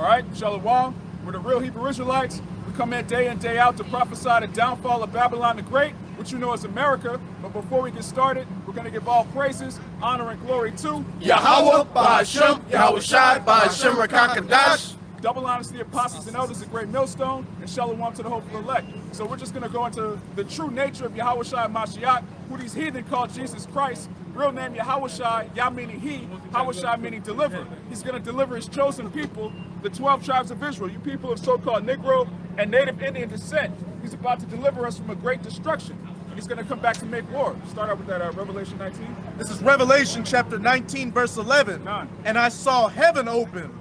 All right, Shalawam, we're the real Hebrew Israelites. We come in day out to prophesy the downfall of Babylon the Great, which you know is America. But before we get started, we're going to give all praises, honor, and glory to YAHAWAH, bahasham, Yahawashi, bahasham, rakakadash. Double honors to the apostles and elders, the great Millstone, and Shalawam to the hopeful elect. So we're just going to go into the true nature of Yahawashi and Mashiach, who these heathen call Jesus Christ. Real name Yahawashi, Yah meaning he, Hawashi meaning deliver. He's going to deliver his chosen people, the 12 tribes of Israel, you people of so-called Negro and Native Indian descent. He's about to deliver us from a great destruction. He's going to come back to make war. Start out with that Revelation 19. This is Revelation chapter 19, verse 11. And I saw heaven open,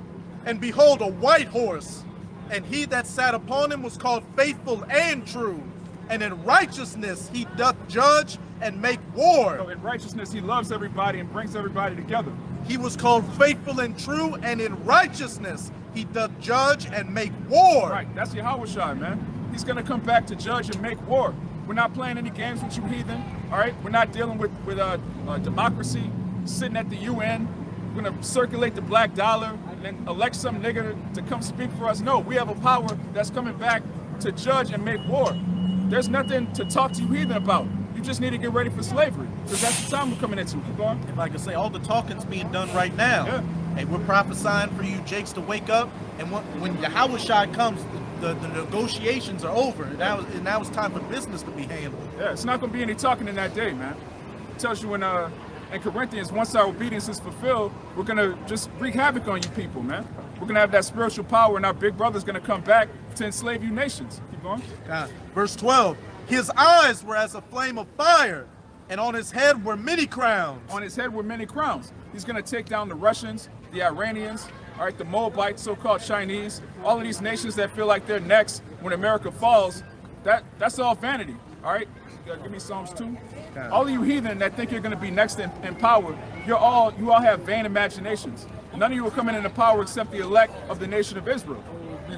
and behold, a white horse, and he that sat upon him was called Faithful and True, and in righteousness he doth judge and make war. So in righteousness he loves everybody and brings everybody together. He was called Faithful and True, and in righteousness he doth judge and make war. Right, that's Yahawashi, man. He's going to come back to judge and make war. We're not playing any games with you heathen, all right? We're not dealing with democracy, sitting at the UN. We're going to circulate the black dollar and then elect some nigger to come speak for us. No, we have a power that's coming back to judge and make war. There's nothing to talk to you heathen about. You just need to get ready for slavery, because that's the time we're coming into. Keep going. If I could say, all the talking's being done right now. Yeah. And we're prophesying for you Jakes to wake up, and when Yahawashi comes, the negotiations are over, and now it's time for business to be handled. Yeah, it's not going to be any talking in that day, man. It tells you in Corinthians, once our obedience is fulfilled, we're going to just wreak havoc on you people, man. We're going to have that spiritual power, and our big brother's going to come back to enslave you nations. Keep going. Verse 12, his eyes were as a flame of fire, and on his head were many crowns. On his head were many crowns. He's going to take down the Russians, the Iranians, all right, the Moabites, so-called Chinese, all of these nations that feel like they're next when America falls. That's all vanity, all right? Give me Psalms 2. All of you heathen that think you're going to be next in power, you all have vain imaginations. None of you are coming into power except the elect of the nation of Israel. He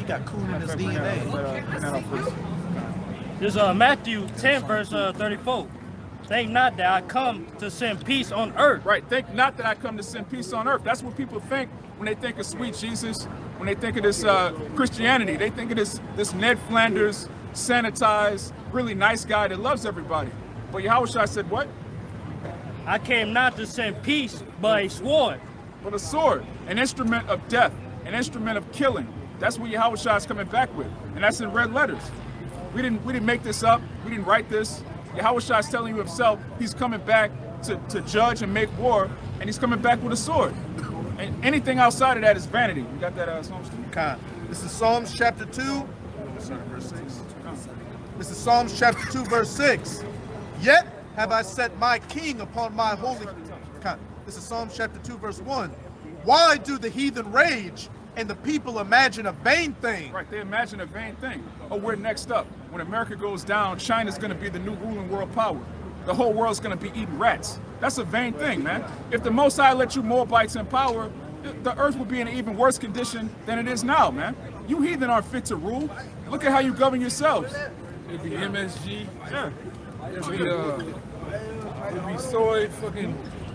got cool in his DNA. This is Matthew 10, verse 34. Think not that I come to send peace on earth. Right, think not that I come to send peace on earth. That's what people think when they think of sweet Jesus, when they think of this Christianity. They think of this Ned Flanders, sanitized, really nice guy that loves everybody. But Yahawashi said what? I came not to send peace, but a sword. But a sword, an instrument of death, an instrument of killing. That's what Yahawashi is coming back with, and that's in red letters. We didn't make this up. We didn't write this. Yahawashi is telling you himself he's coming back to judge and make war, and he's coming back with a sword. And anything outside of that is vanity. You got that Psalms 2? This is Psalms chapter 2. This is Psalms chapter 2, verse 6. Yet have I set my king upon my holy... This is Psalms chapter 2, verse 1. Why do the heathen rage and the people imagine a vain thing? Right, they imagine a vain thing. Oh, we're next up. When America goes down, China's going to be the new ruling world power. The whole world's going to be eating rats. That's a vain thing, man. If the Most High let you Moabites in power, the earth would be in an even worse condition than it is now, man. You heathen aren't fit to rule. Look at how you govern yourselves. It'd be MSG. Yeah. It'd be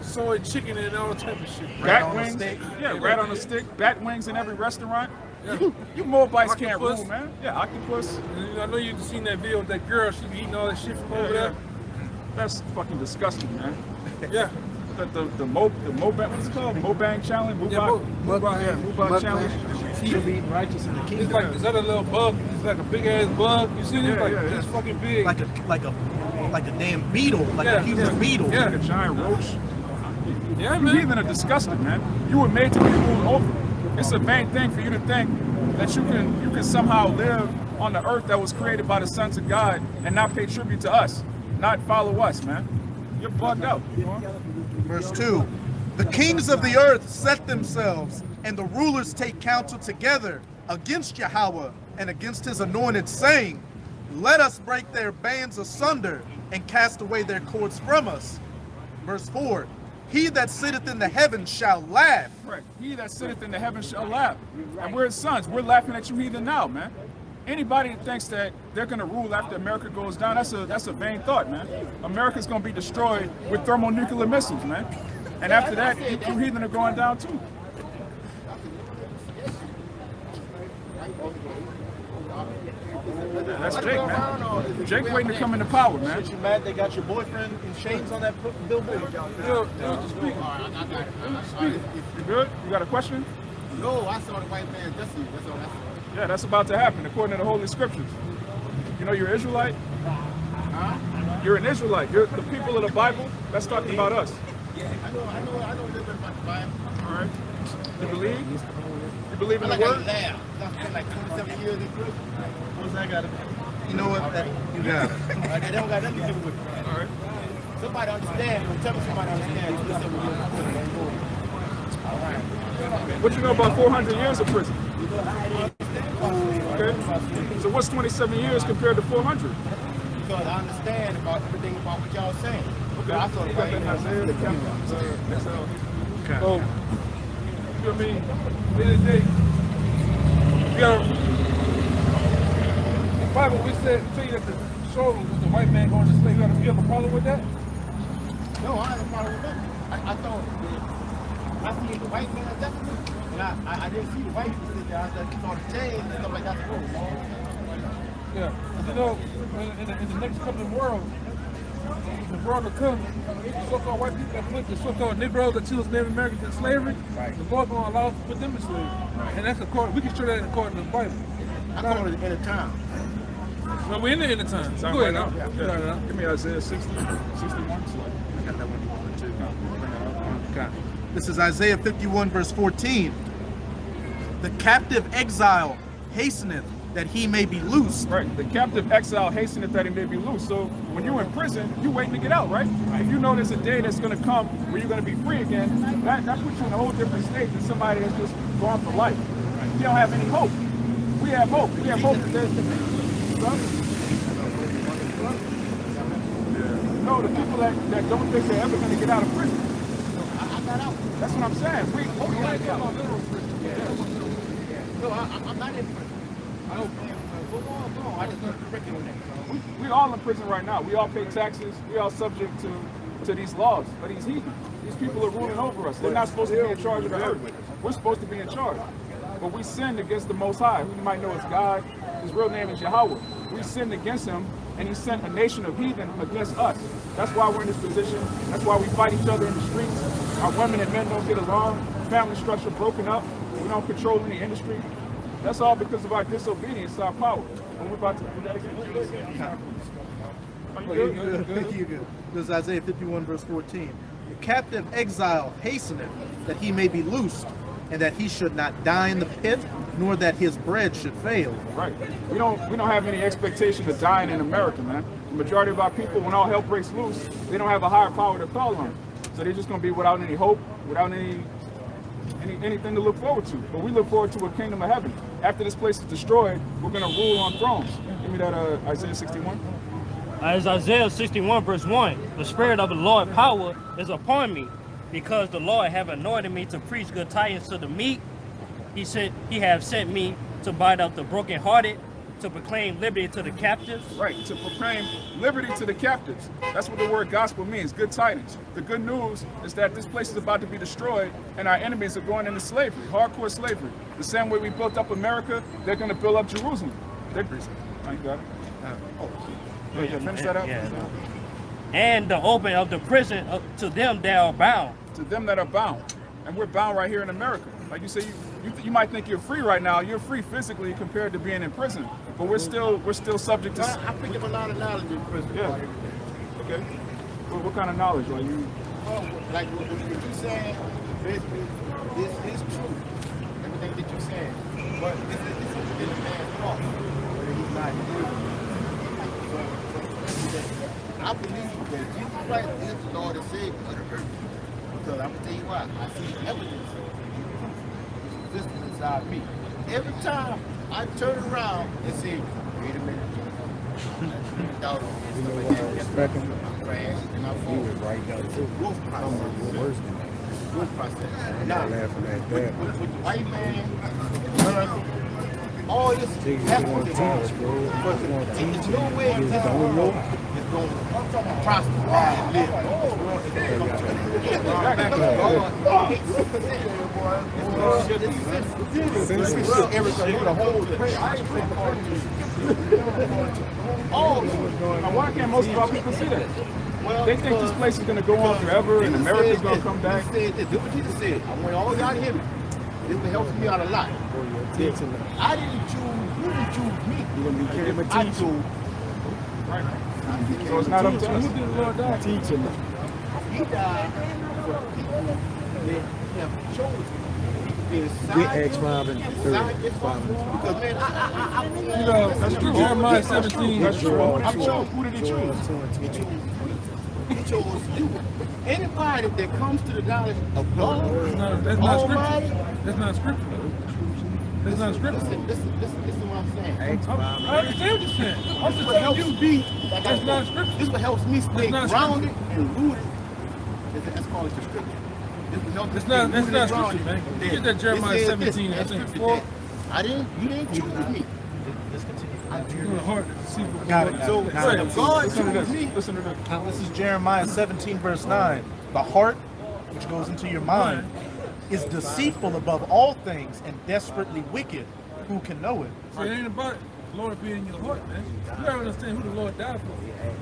soy chicken and all type of shit. Bat wings. Yeah, rat on a stick. Bat wings in every restaurant. Yeah. You Moabites can't rule, man. Yeah, octopus. I know you've seen that video of that girl. She be eating all that shit from over there. That's fucking disgusting, man. Yeah. The Mobang, what's it called? Mobang challenge? Mobang challenge. He be righteous in the kingdom. It's like, is that a little bug? It's like a big ass bug. You see it? It's fucking big. Like a damn beetle, like a human beetle. Yeah, like a giant roach. Yeah, You man. heathen are disgusting, man. You were made to be ruled over. It's a vain thing for you to think that you can somehow live on the earth that was created by the sons of God and not pay tribute to us, not follow us, man. You're bugged out. Verse 2. The kings of the earth set themselves, and the rulers take counsel together against Yahweh and against his anointed, saying, let us break their bands asunder and cast away their cords from us. Verse 4. He that sitteth in the heavens shall laugh. Right. He that sitteth in the heavens shall laugh. And we're his sons. We're laughing at you heathen now, man. Anybody that thinks that they're going to rule after America goes down, that's a vain thought, man. America's going to be destroyed with thermonuclear missiles, man. And after that, you heathen are going down too. That's Jake, man. Jake waiting to come into power, man. Aren't you mad they got your boyfriend in chains on that billboard? You good? You got a question? No, I saw the white man Jesse. That's all. Yeah, that's about to happen according to the Holy Scriptures. You know you're an Israelite? Huh? You're an Israelite. You're the people of the Bible. That's talking about us. I know a little bit about the Bible. All right. You believe? You believe in the I like word? to laugh. I spent like 27 years in prison. I got it. You know what? You got it. They don't got nothing to do with it. All right. Somebody understand. Tell me somebody understand. 27 years in prison. All right. What you know about 400 years of prison? Okay. So what's 27 years compared to 400? Because I understand about everything about what y'all saying. Okay. I saw the You got white that in Isaiah, the captain. So, you know what I mean? At the end of the day, you gotta, the Bible, we said, tell you that the showroom was the white man going to slave. You have a problem with that? No, I ain't a problem with that. I thought I seen the white man definitely, and I didn't see the white people sit there. I saw the chains and stuff like that. Yeah. You know, in the next coming world, the world to come, the so-called white people that put the so-called Negroes that chose Native Americans in slavery, the Lord going to allow us to put them in slavery. And that's according, we can show that according to the Bible. I call it in a time. Well, we're in the end of time. Sound Go ahead right now. now? Yeah. Give me Isaiah 60, 61. I got that one. This is Isaiah 51, verse 14. The captive exile hasteneth that he may be loosed. Right. The captive exile hasteneth that he may be loose. So when you're in prison, you're waiting to get out, right? If you know there's a day that's going to come where you're going to be free again, that puts you in a whole different state than somebody that's just gone for life. You don't have any hope. We have hope. We have hope that no, the people that don't think they're ever going to get out of prison. I got out. That's what I'm saying. We got to get out. No, I'm not in prison. I don't pay. Go on. I just learned the curriculum there. We all in prison right now. We all pay taxes. We all subject to these laws. But these heathen, these people are ruling over us. They're not supposed to be in charge of the earth. We're supposed to be in charge. But we sinned against the Most High, who you might know as God. His real name is Yahawashi. We sinned against him, and he sent a nation of heathen against us. That's why we're in this position. That's why we fight each other in the streets. Our women and men don't get along. Family structure broken up. We don't control any industry. That's all because of our disobedience to our power. And we're about to do that again. Are you good? Thank you. Good. This is Isaiah 51, verse 14. The captive exile hasteneth that he may be loosed, and that he should not die in the pit, nor that his bread should fail. Right. We don't have any expectation of dying in America, man. The majority of our people, when all hell breaks loose, they don't have a higher power to call on. So they're just going to be without any hope, without anything to look forward to. But we look forward to a kingdom of heaven. After this place is destroyed, we're going to rule on thrones. Give me that Isaiah 61. As Isaiah 61 verse 1, the Spirit of the Lord power is upon me, because the Lord have anointed me to preach good tidings to the meek. He have sent me to bind up the brokenhearted, to proclaim liberty to the captives. Right, to proclaim liberty to the captives. That's what the word gospel means, good tidings. The good news is that this place is about to be destroyed and our enemies are going into slavery, hardcore slavery. The same way we built up America, they're going to build up Jerusalem. They're oh, you got it? Finish that out. Yeah. And the open of the prison to them that are bound. To them that are bound. And we're bound right here in America. Like you say, you might think you're free right now. You're free physically compared to being in prison, but we're still subject to. I picked up a lot of knowledge in prison. Yeah. Okay. What kind of knowledge are you? Well, like what you're saying, basically, this is true. Everything that you're saying, but it's a man's fault. But he's not here. I believe that Jesus Christ is the Lord and Savior of the earth. Because I'm gonna tell you why. I see evidence of existence inside me. Every time I turn around and say, wait a minute. Doubt on me and stuff like that. I crash and I fall. It's a growth process. Growth process. Now, with the white man, all this happened to us, but there's no way this world is going to prosper and live. Everything with a whole All Now, why can't most of our people see that? well, They think this place is going to go on forever and America's going to come back. He said this. This is what Jesus said. I want all y'all to hear me. This will help me out a lot. I didn't choose. You didn't choose me. You're going to be I chose. So it's not up to Who us. did the Lord die? Teaching them. He died for people that have chosen. We asked 5 and 30. Because man, You know, Jeremiah 17. That's true. I'm sure who did he choose? He chose you. Anybody that comes to the knowledge of God, That's not Almighty, scripture. That's not scripture. That's not scripture. listen what I'm saying. I understand what you're saying. I'm just This what helps telling you. me. That's not scripture. This what helps me stay not grounded and rooted. That's called the scripture. This will help me That's stay not rooted and scripture, grounded. man. Then Get that Jeremiah it says this, 17, I that think, scripture 4. that you didn't choose me. It's kind of hard to see what Got it. So Got it. if God Listen to chose this. me, Listen to this. This is Jeremiah 17, verse 9. The heart, which goes into your mind, is deceitful above all things and desperately wicked. Who can know it? So it ain't about the Lord being in your heart, man. You gotta understand who the Lord died for.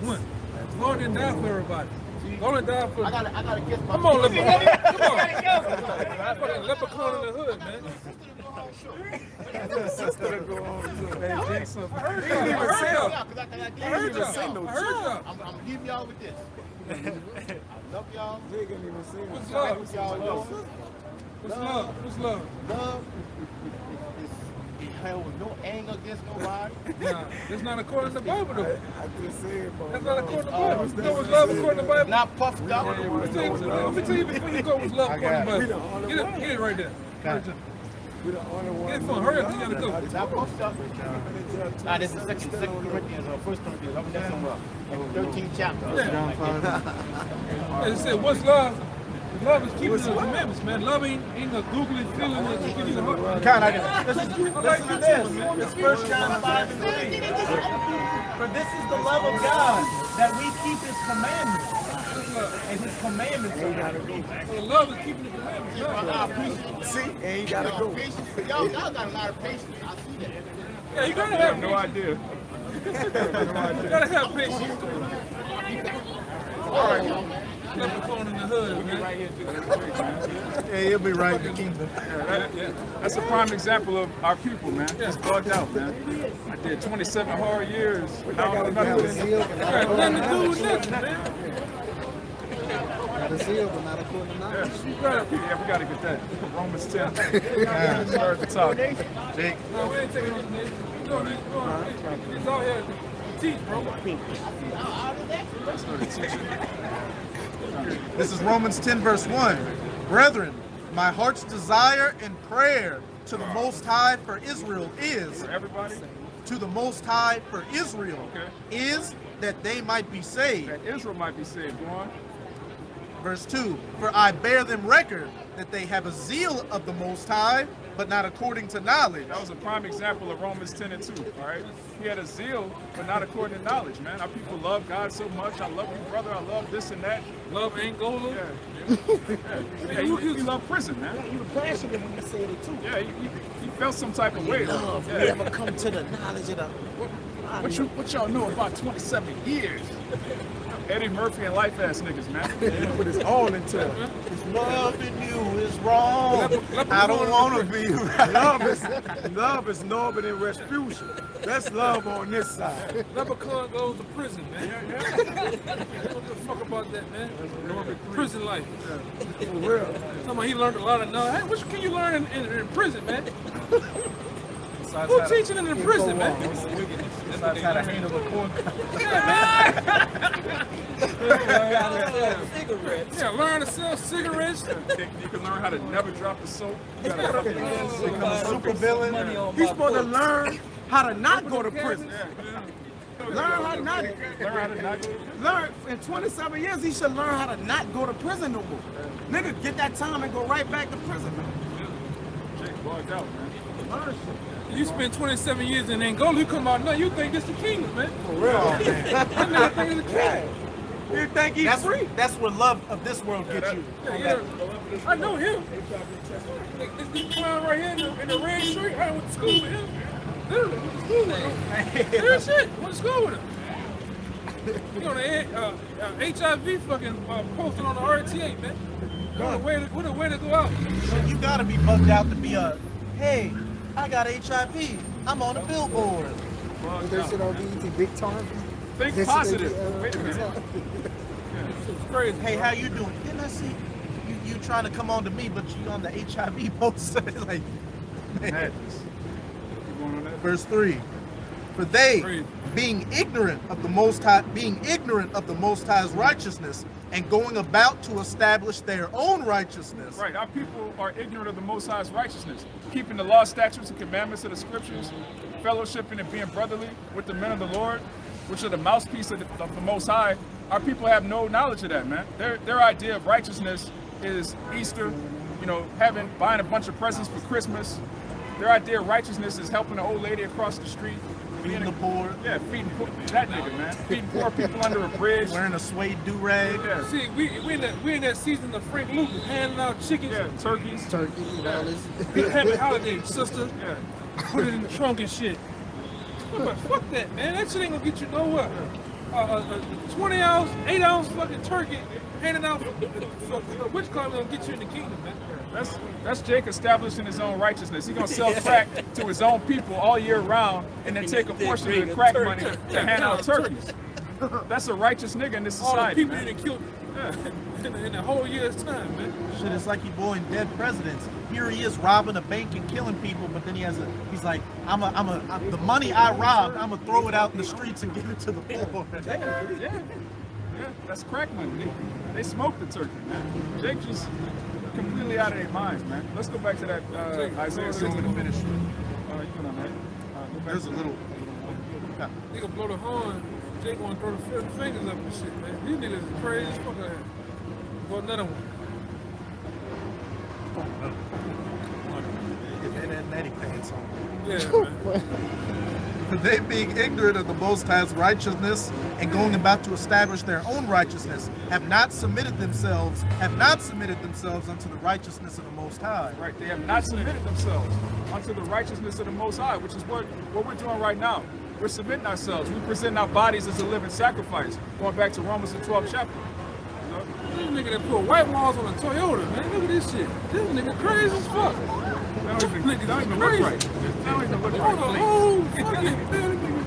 One, the Lord didn't die for everybody. The Lord died for. I gotta get my Come on, leprechaun. Come on. Fucking leprechaun in the hood, man. I heard y'all. I heard y'all. I'm gonna leave y'all with this. I love y'all. What's love? Y'all know. What's love? What's love? Love is held with no anger against nobody. Nah, that's not according to the Bible, though. I just said, bro. That's not according to the Bible. You know what's love according to the Bible? Not puffed up. Let me tell you before you go what's love according to the Bible. Get it right there. Get it for hurry up, you gotta go. Not puffed up. Nah, this is second Corinthians or First Corinthians. I'm there somewhere. 13th chapter. Yeah. It said, what's love? Love is keeping the commandments, man. Love ain't a googly feeling that you get in the heart. Listen to this. It's 1 John 5 and 3. For this is the love of God, that we keep his commandments. And his commandments are not So love is keeping the commandments. Right? See, ain't gotta go. Y'all got a lot of patience. I see that. Yeah, you gotta have No idea. You gotta have patience. All right, y'all. Leprechaun in the hood, man. Yeah, he'll be right in the kingdom. That's a prime example of our people, man. Just bugged out, man. I did 27 hard years. Now I'm another one. Got nothing to do with nothing, man. Got a zeal, but not according to knowledge. Yeah, we gotta get that. Romans 10. Start at the top. Jake, No, we ain't taking on this. You know this. It's all here to teach, bro. Start teaching. this is Romans 10, verse 1. Brethren, my heart's desire and prayer to the Most High for Israel is, For everybody, to the Most High for Israel, Okay. is that they might be saved. that Israel might be saved. Go on. Verse 2, for I bear them record that they have a zeal of the Most High, but not according to knowledge. That was a prime example of Romans 10 and 2, all right? He had a zeal, but not according to knowledge, man. Our people love God so much. I love you, brother. I love this and that. Love Angola. Yeah. Yeah, he loved prison, man. You were passionate when you said it too. Yeah, he felt some type of way. Love, Yeah. we ever come to the knowledge of the. What y'all know about 27 years? Eddie Murphy and life ass niggas, man. Put his all into it. Loving you is wrong. I don't want to be right. Love is Norbert and Respucia. That's love on this side. Leprechaun goes to prison, man. What the fuck about that, man? Prison life. For real. Somebody he learned a lot of knowledge. Hey, what can you learn in prison, man? Besides Who how to- teaching in prison, man? besides how to handle the court. Yeah, learn to sell cigarettes. You can learn how to never drop the soap. You gotta Become a super villain. He's supposed to learn how to not go to prison. Learn how to not. learn how to not go. Learn in 27 years, he should learn how to not go to prison no more. Nigga, get that time and go right back to prison, man. Jake bugged out, man. Learn shit. You spend 27 years in Angola, you come out now, you think it's the kingdom, man. For real, man. That nigga think it's the kingdom. You think he's That's, free? that's where love of this world gets you. Yeah. I know him. This clown right here in the red shirt, I went to school with him. Literally, went to school with him. Real shit, went to school with him. You on the HIV fucking posting on the RTA, man. What a way to go out. You gotta be bugged out to be a, hey, I got HIV. I'm on a billboard. Well, They said on BET big time. think positive. Wait a minute. It's crazy. Hey, how you doing? Didn't I see you trying to come on to me, but you on the HIV poster? Like, man. Madness. Keep going on that. Verse 3. For they, Crazy. being ignorant of the Most High's righteousness, and going about to establish their own righteousness. Right, our people are ignorant of the Most High's righteousness, keeping the law, statutes, and commandments of the Scriptures, fellowshipping and being brotherly with the men of the Lord, which are the mouthpiece of the Most High. Our people have no knowledge of that, man. Their idea of righteousness is Easter, you know, buying a bunch of presents for Christmas. Their idea of righteousness is helping an old lady across the street. Feeding the poor. Yeah, feeding that nigga, man. Feeding poor people under a bridge. Wearing a suede do-rag. Yeah, See, we in that season of Frank Luke handing out chickens. yeah, turkeys. Turkey and all this. Happy holidays, sister. Yeah. Put it in the trunk and shit. But fuck that, man. That shit ain't gonna get you nowhere. A 20 ounce, 8 ounce fucking turkey handing out for which club gonna get you in the kingdom, man? That's Jake establishing his own righteousness. He's gonna sell crack to his own people all year round, and then take a portion of the crack money to hand out turkeys. That's a righteous nigga in this All the society, people man. that killed in the whole year's time, man. Shit, it's like he blowing dead presidents. Here he is robbing a bank and killing people, but then he's like, the money I robbed, I'm gonna throw it out in the streets and give it to the poor. Yeah, that's crack money. They smoke the turkey, man. Jake just completely out of their minds, man. Let's go back to that Isaiah 6 to finish. You can on that. Go back There's to a little. Nigga blow the horn, Jake wanna throw the fingers up and shit, man. These niggas is crazy as fuck out here. Go another one. That natty pants on. Yeah, man. They being ignorant of the Most High's righteousness and going about to establish their own righteousness, have not submitted themselves unto the righteousness of the Most High. Right, they have not submitted themselves unto the righteousness of the Most High, which is what we're doing right now. We're submitting ourselves. We present our bodies as a living sacrifice. Going back to Romans the 12th chapter. You know? This nigga that put white walls on a Toyota, man. Look at this shit. This nigga crazy as fuck. That don't even look right. That don't even look On the right. whole fucking building, nigga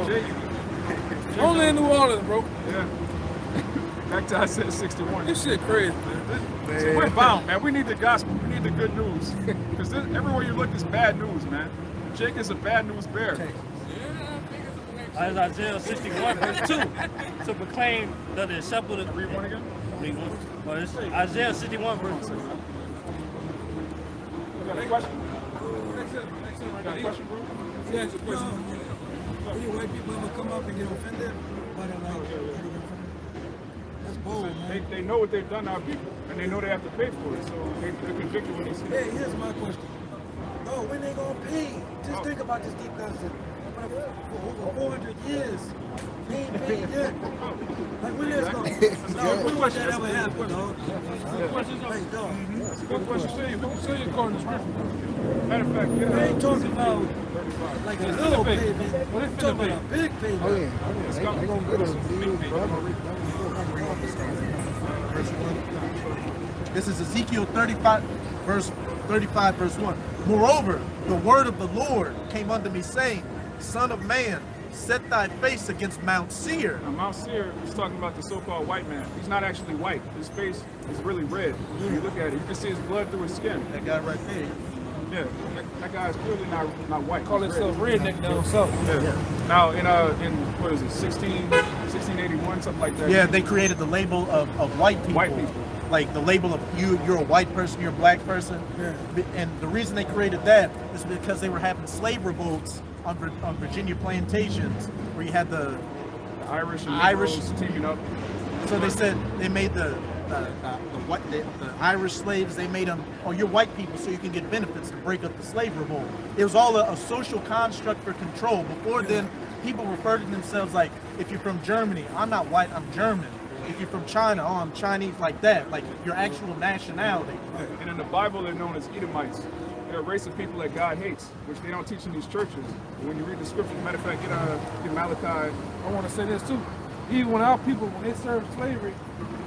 crazy. Only in New Orleans, bro. Yeah. Back to Isaiah 61. This shit crazy, man. So we're bound, man. We need the gospel. We need the good news. Because everywhere you look is bad news, man. Jake is a bad news bearer. As Isaiah 61 verse 2, to proclaim that the acceptable. Read one again. Read one. Well, it's Isaiah 61 verse 2. You got a question? Excellent. Got a question, bro? Yeah, it's a question. Any white people ever come up and get offended by the like, that's bold, man. They know what they've done to our people, and they know they have to pay for it, so they're convicted when they see Hey, it. here's my question. No, when they gonna pay? Just think about this deep concept. For over 400 years, they ain't paid yet. Like when that's gonna? No, when would that ever happen, dog? Hey, dog. Good question. Say your according to scripture. Matter of fact, We ain't talking about like a little payment. What We're if talking about a big payment. Oh yeah, they gonna get us, dude, bro. This is Ezekiel 35, verse 1. Moreover, the word of the Lord came unto me, saying, Son of man, set thy face against Mount Seir. Now, Mount Seir is talking about the so-called white man. He's not actually white. His face is really red. When you look at it, you can see his blood through his skin. That guy right there. Yeah, that guy is clearly not white. Call He's himself red. redneck now, so. Yeah. Now, in what is it, 1681, something like that. Yeah, they created the label of white people. White people. Like the label of you're a white person, you're a black person. Yeah. And the reason they created that is because they were having slave revolts on Virginia plantations where you had the Irish and Irish Negroes teaming up. So they said they made the Irish slaves. They made them, oh, you're white people, so you can get benefits to break up the slave revolt. It was all a social construct for control. Before then, people referred to themselves like, if you're from Germany, I'm not white, I'm German. If you're from China, oh, I'm Chinese, like that, like your actual nationality. And in the Bible, they're known as Edomites. they're a race of people that God hates, which they don't teach in these churches. But when you read the scriptures, matter of fact, get Malachi. I want to say this too. Even when our people, when they served slavery,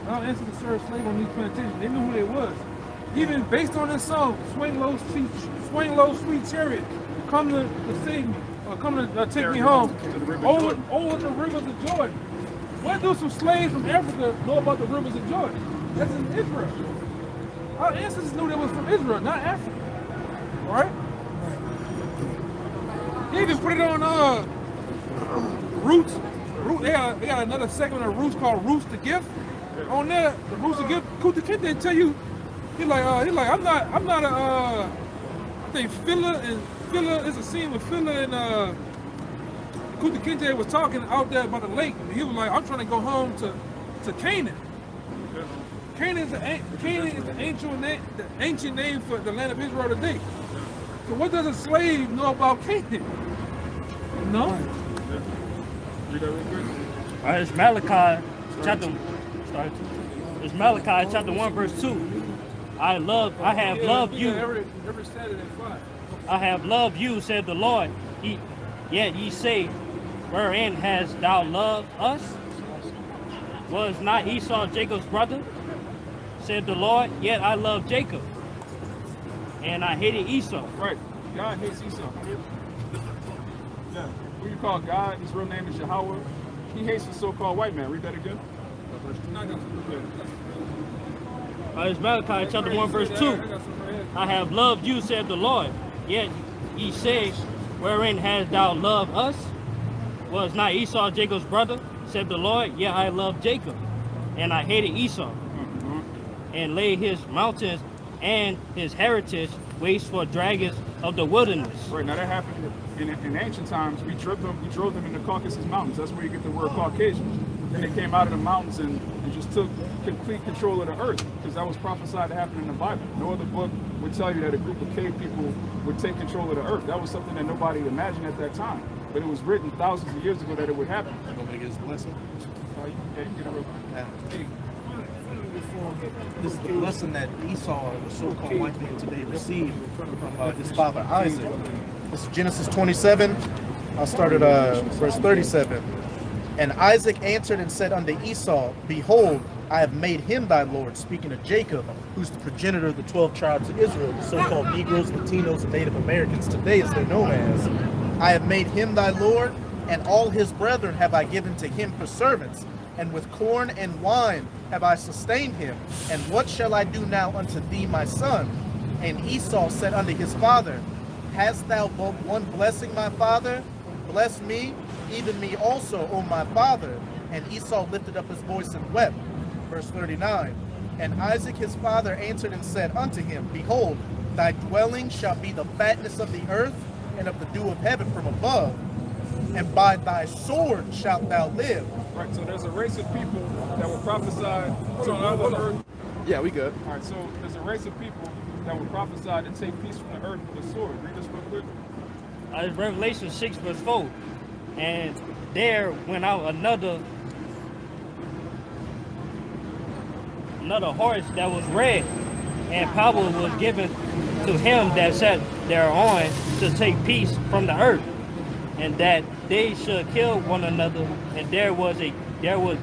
our ancestors served slavery on these plantations, they knew who they was. Even based on this song, swing low, sweet chariot, come to save me, or come to take me home, over the rivers of Jordan. What do some slaves from Africa know about the rivers of Jordan? That's in Israel. Our ancestors knew they was from Israel, not Africa. Right? They even put it on Roots. They got another segment of Roots called Roots to Gift. On there, the Roots to Gift, Kuta Kinte tell you, he like I'm not a I think Phila is a scene with Phila and Kuta Kinte was talking out there by the lake. And he was like, I'm trying to go home to Canaan. Canaan is the ancient name for the land of Israel today. So what does a slave know about Canaan? No. Read that real quick. All right, it's Malachi chapter 1, verse 2. I have loved you. Every Saturday at 5. I have loved you, said the Lord. Yet ye say, wherein hast thou loved us? Was not Esau Jacob's brother? Said the Lord, yet I love Jacob. And I hated Esau. Right. God hates Esau. Yeah. Who you call God, his real name is Yahawah. He hates the so-called white man. Read that again. It's Malachi chapter 1, verse 2. I have loved you, said the Lord. Yet ye say, wherein hast thou loved us? Was not Esau Jacob's brother? Said the Lord, yet I love Jacob. And I hated Esau. And laid his mountains and his heritage waste for dragons of the wilderness. Right, now that happened in ancient times. We drove them in the Caucasus Mountains. That's where you get the word Caucasian. Then they came out of the mountains and just took complete control of the earth, because that was prophesied to happen in the Bible. No other book would tell you that a group of cave people would take control of the earth. That was something that nobody imagined at that time. But it was written thousands of years ago that it would happen. Nobody gets blessing. Yeah, you can get it real quick. This is the blessing that Esau, the so-called white man today, received from his father Isaac. This is Genesis 27. I'll start at verse 37. And Isaac answered and said unto Esau, Behold, I have made him thy Lord, speaking of Jacob, who's the progenitor of the 12 tribes of Israel, the so-called Negroes, Latinos, and Native Americans today as they're known as. I have made him thy Lord, and all his brethren have I given to him for servants, and with corn and wine have I sustained him. And what shall I do now unto thee, my son? And Esau said unto his father, Hast thou but one blessing, my father? Bless me, even me also, O my father. And Esau lifted up his voice and wept. Verse 39. And Isaac his father answered and said unto him, Behold, thy dwelling shall be the fatness of the earth, and of the dew of heaven from above. And by thy sword shalt thou live. Right, so there's a race of people that will prophesy to rule the earth. Yeah, we good. All right, so there's a race of people that will prophesy to take peace from the earth with the sword. Read this real quick. It's Revelation 6, verse 4. And there went out another horse that was red, and power was given to him that sat thereon to take peace from the earth, and that they should kill one another, and there was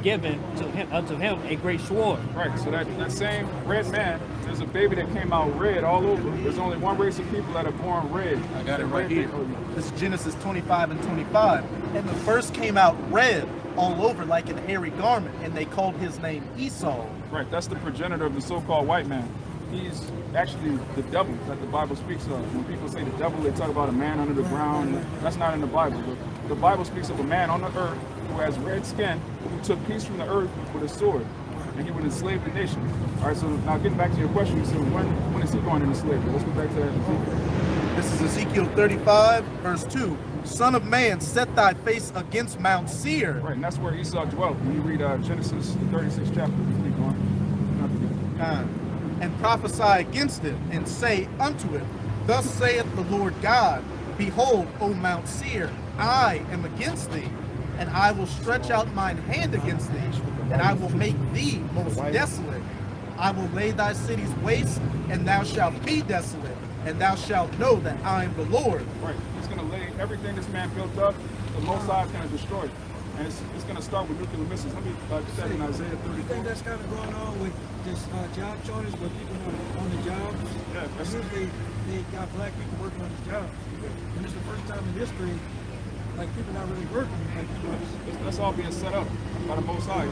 given to him unto him a great sword. Right, so that same red man, there's a baby that came out red all over. There's only one race of people that are born red. I got it right here. This is Genesis 25 and 25. And the first came out red all over like an hairy garment, and they called his name Esau. Right, that's the progenitor of the so-called white man. He's actually the devil that the Bible speaks of. When people say the devil, they talk about a man under the ground. That's not in the Bible. But the Bible speaks of a man on the earth who has red skin, who took peace from the earth with a sword, and he would enslave the nation. All right, so now getting back to your question, so when is he going into slavery? Let's go back to that. This is Ezekiel 35, verse 2. Son of man, set thy face against Mount Seir. Right, and that's where Esau dwelt. When you read Genesis, the 36th chapter, keep going. And prophesy against it, and say unto it, Thus saith the Lord God, Behold, O Mount Seir, I am against thee, and I will stretch out mine hand against thee, and I will make thee most desolate. I will lay thy cities waste, and thou shalt be desolate, and thou shalt know that I am the Lord. Right. He's going to lay everything this man built up. The Most High is going to destroy it. And it's going to start with nuclear missiles. Let me get that in Isaiah You 34. think that's kind of going on with this job shortage where people are on the jobs? Yeah, that's Usually they got black people working on the jobs. And it's the first time in history, like people not really working like this. That's all being set up by the Most High.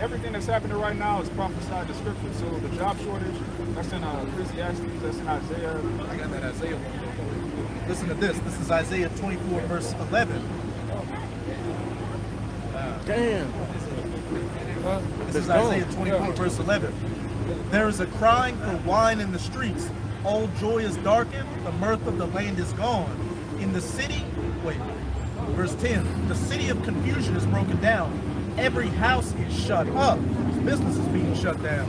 Everything that's happening right now is prophesied in Scripture. So the job shortage, that's in Ecclesiastes, that's in Isaiah. I got that Isaiah one. Listen to this. This is Isaiah 24, verse 11. Damn. This is Isaiah 24, verse 11. There is a crying for wine in the streets. All joy is darkened. The mirth of the land is gone. In the city, verse 10. The city of confusion is broken down. Every house is shut up. Business is being shut down.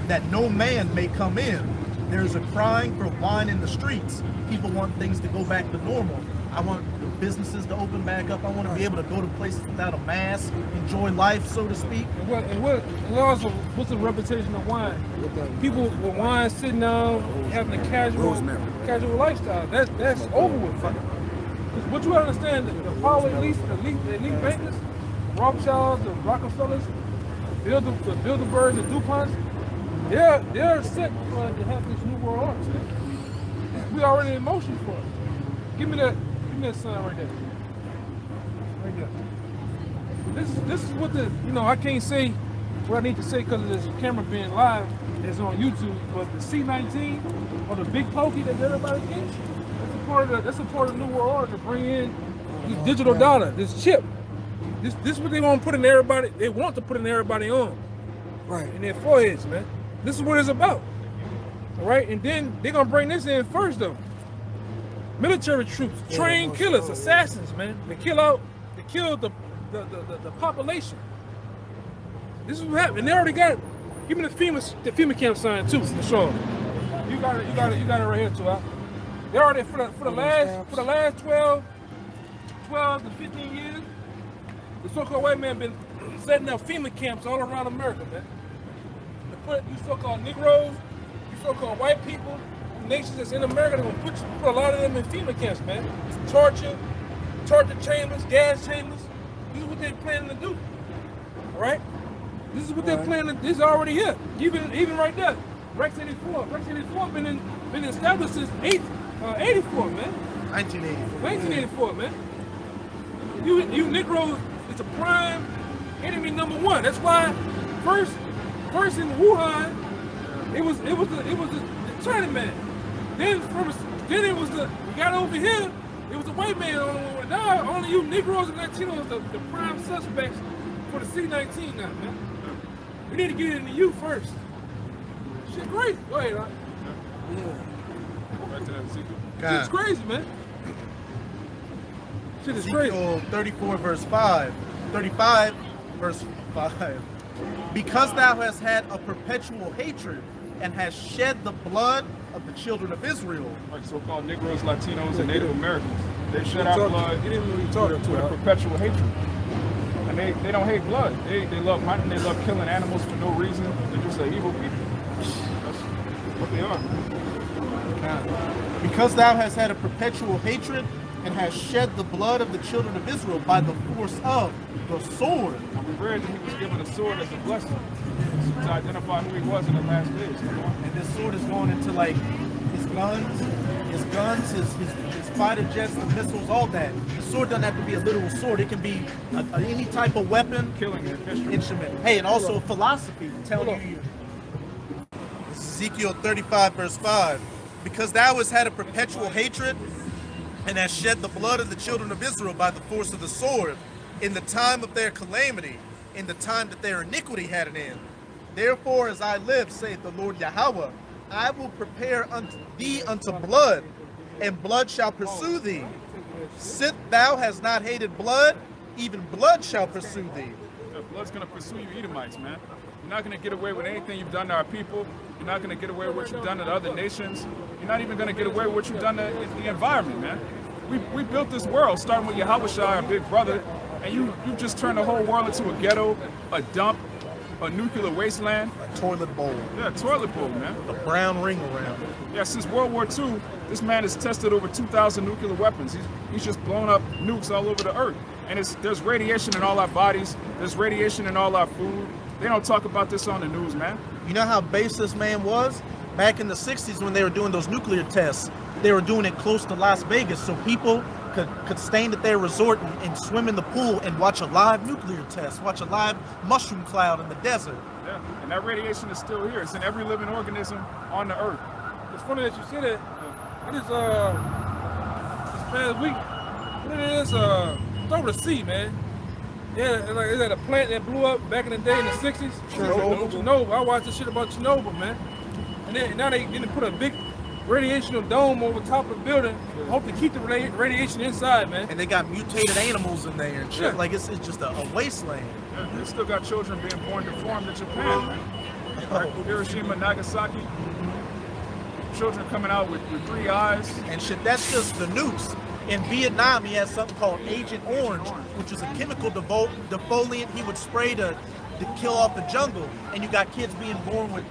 That no man may come in. There's a crying for wine in the streets. People want things to go back to normal. I want businesses to open back up. I want to be able to go to places without a mask, enjoy life, so to speak. And also, what's the reputation of wine? People with wine sitting down, having a casual lifestyle. That's over with. Because what you understand, the power elite bankers, the Rothschilds, the Rockefellers, the Bilderbergs, the DuPonts, they're set to have this new world order. We already in motion for it. Give me that sign right there. Right there. This is what I can't say what I need to say because of this camera being live. It's on YouTube, but the C-19 or the big pokey that everybody gets, that's a part of the new world order to bring in this digital dollar, this chip. This is what they want to put in everybody. They want to put in everybody on, right? In their foreheads, man. This is what it's about, all right? And then they're gonna bring this in first, though. Military troops, trained killers, assassins, man. They kill the population. This is what happened. They already got it. Give me the FEMA camp sign too, for sure. You got it right here too. They already for the last 12 to 15 years, the so-called white man been setting up FEMA camps all around America, man. To put you so-called Negroes, you so-called white people, nations that's in America, they're gonna put a lot of them in FEMA camps, man. Torture chambers, gas chambers. This is what they're planning to do. All right? This is what they're planning. This is already here. Even right there. Rex 84. Rex 84 been established since 84, man. 1984, man. You Negroes is a prime enemy #1. That's why first in Wuhan, it was the Chinaman. Then it was we got over here, it was the white man. Now only you Negroes and Latinos the prime suspects for the C-19 now, man. We need to get it into you first. Shit crazy. Go ahead, huh? Yeah. Shit's crazy, man. Shit is crazy. Ezekiel 34 verse 5. 35 verse 5. Because thou hast had a perpetual hatred and hast shed the blood of the children of Israel. Like so-called Negroes, Latinos, and Native Americans. They shed our blood You didn't really talk with a perpetual hatred. And they don't hate blood. They love hunting, they love killing animals for no reason. They're just an evil people. That's what they are. Because thou hast had a perpetual hatred and hast shed the blood of the children of Israel by the force of the sword. And we read that he was given a sword as a blessing to identify who he was in the last days. Come on. And this sword is going into like his guns, his fighter jets, the missiles, all that. The sword doesn't have to be a literal sword. It can be any type of weapon, Killing instrument. Hey, and also a philosophy telling you. This is Ezekiel 35 verse 5. Because thou hast had a perpetual hatred and hast shed the blood of the children of Israel by the force of the sword in the time of their calamity, in the time that their iniquity had an end. Therefore, as I live, saith the Lord Yahawah, I will prepare unto thee unto blood, and blood shall pursue thee. Sith thou hast not hated blood, even blood shall pursue thee. The blood's going to pursue you Edomites, man. You're not going to get away with anything you've done to our people. You're not going to get away with what you've done to the other nations. You're not even going to get away with what you've done to the environment, man. We built this world, starting with Yahawashi, our big brother, and you just turned the whole world into a ghetto, a dump. a nuclear wasteland. A toilet bowl. Yeah, toilet bowl, man. The brown ring around it. Yeah, since World War II, this man has tested over 2,000 nuclear weapons. He's just blown up nukes all over the earth. And there's radiation in all our bodies. There's radiation in all our food. They don't talk about this on the news, man. You know how base this man was? Back in the 60s when they were doing those nuclear tests, they were doing it close to Las Vegas so people could stand at their resort and swim in the pool and watch a live nuclear test, watch a live mushroom cloud in the desert. Yeah, and that radiation is still here. It's in every living organism on the earth. It's funny that you say that. I just this past week, what it is, over the sea, man. Yeah, like is that a plant that blew up back in the day in the 60s? Chernobyl. I watched this shit about Chernobyl, man. And then now they put a big radiational dome over top of the building. Hope to keep the radiation inside, man. And they got mutated animals in there and shit. Yeah. Like it's just a wasteland. Yeah, they still got children being born deformed in Japan, man. Right? Hiroshima, Nagasaki. Children coming out with 3 eyes. And shit, that's just the nukes. In Vietnam, he has something called Agent Orange, which is a chemical defoliant he would spray to kill off the jungle. And you got kids being born with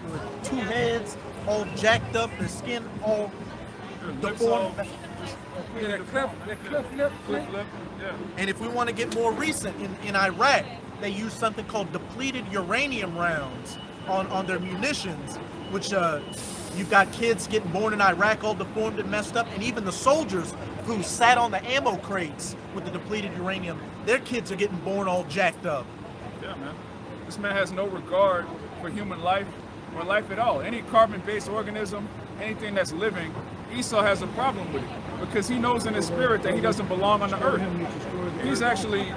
2 heads, all jacked up, their skin all deformed. Yeah, that cliff lip. Yeah. And if we want to get more recent, in Iraq, they use something called depleted uranium rounds on their munitions, which you've got kids getting born in Iraq all deformed and messed up, and even the soldiers who sat on the ammo crates with the depleted uranium, their kids are getting born all jacked up. Yeah, man. This man has no regard for human life or life at all. Any carbon-based organism, anything that's living, Esau has a problem with it because he knows in his spirit that he doesn't belong on the earth. He's actually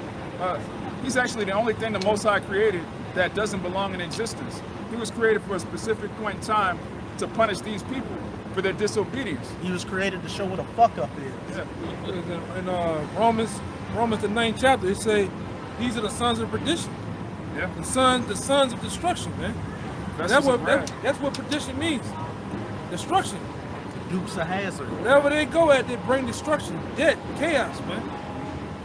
the only thing the Most High created that doesn't belong in existence. He was created for a specific point in time to punish these people for their disobedience. He was created to show what a fuck up is. Yeah. In Romans the 9th chapter, it say these are the sons of perdition. Yeah. The sons of destruction, man. That's what perdition means. Destruction. Dukes of Hazzard. Wherever they go at, they bring destruction, death, chaos, man.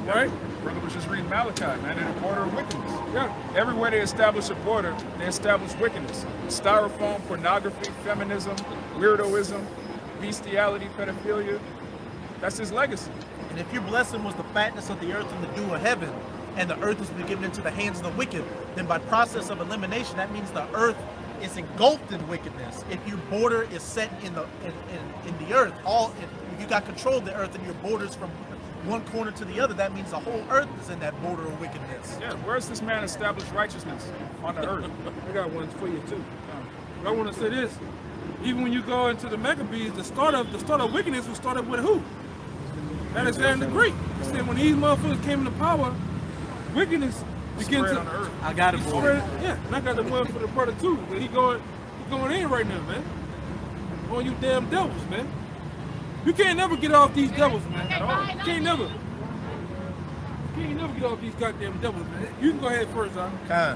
Right? Brother was just reading Malachi, man, in the border of wickedness. Yeah. Everywhere they establish a border, they establish wickedness. Styrofoam, pornography, feminism, weirdoism, bestiality, pedophilia. That's his legacy. And if your blessing was the fatness of the earth and the dew of heaven, and the earth has been given into the hands of the wicked, then by process of elimination, that means the earth is engulfed in wickedness. If your border is set in the earth, if you got control of the earth and your borders from one corner to the other, that means the whole earth is in that border of wickedness. Yeah, where's this man established righteousness on the earth? I got one for you too. I want to say this: even when you go into the Maccabees, the start of wickedness was started with who? Alexander the Great. He said when these motherfuckers came into power, wickedness began Spread to. on the earth. I got it for you. Yeah, and I got the one for the brother too. But he going in right now, man. On you damn devils, man. You can't never get off these devils, man. At all. You can't never get off these goddamn devils, man. You can go ahead first, huh?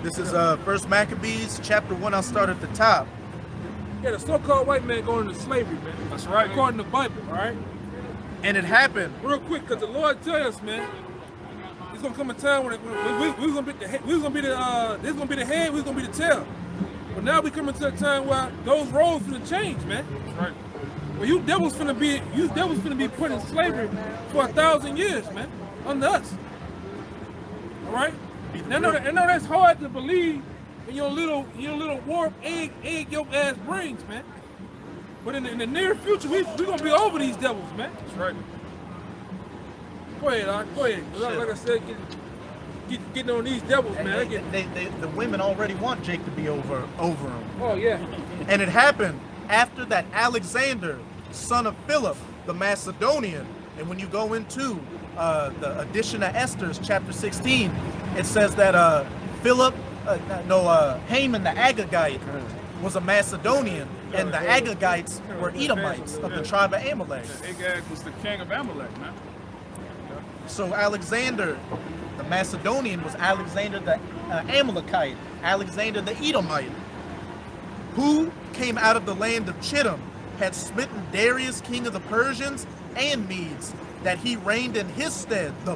This is First Maccabees, chapter 1. I'll start at the top. Yeah, the so-called white man going into slavery, man. That's right. According to the Bible, all right? And it happened. Real quick, because the Lord tell us, man, there's gonna come a time when we're gonna be the head, we're gonna be the tail. But now we coming to a time where those roles finna change, man. That's right. Well, you devils finna be put in slavery for 1,000 years, man, under us. All right? And I know that's hard to believe in your little warped egg yolk ass brains, man. But in the near future, we're gonna be over these devils, man. That's right. Go ahead, Doc. Go ahead. Like I said, getting on these devils, man. The women already want Jake to be over them. Oh yeah. And it happened after that Alexander, son of Philip, the Macedonian. And when you go into the edition of Esther's, chapter 16, it says that Haman the Agagite was a Macedonian, and the Agagites were Edomites of the tribe of Amalek. Agag was the king of Amalek, man. So Alexander, the Macedonian, was Alexander the Amalekite, Alexander the Edomite, who came out of the land of Chittim, had smitten Darius, king of the Persians and Medes, that he reigned in his stead, the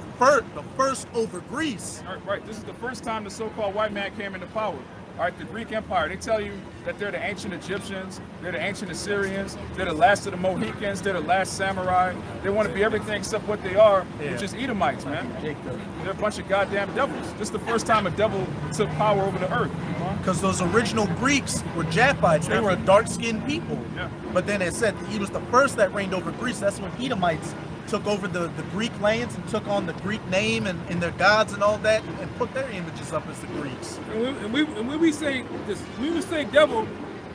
first over Greece. Right. This is the first time the so-called white man came into power. All right, the Greek Empire, they tell you that they're the ancient Egyptians, they're the ancient Assyrians, they're the last of the Mohicans, they're the last samurai. They want to be everything except what they are, which is Edomites, man. They're a bunch of goddamn devils. This is the first time a devil took power over the earth. Because those original Greeks were Japhites. They were a dark-skinned people. Yeah. But then it said he was the first that reigned over Greece. That's when Edomites took over the Greek lands and took on the Greek name and their gods and all that and put their images up as the Greeks. And when we say this, when we say devil,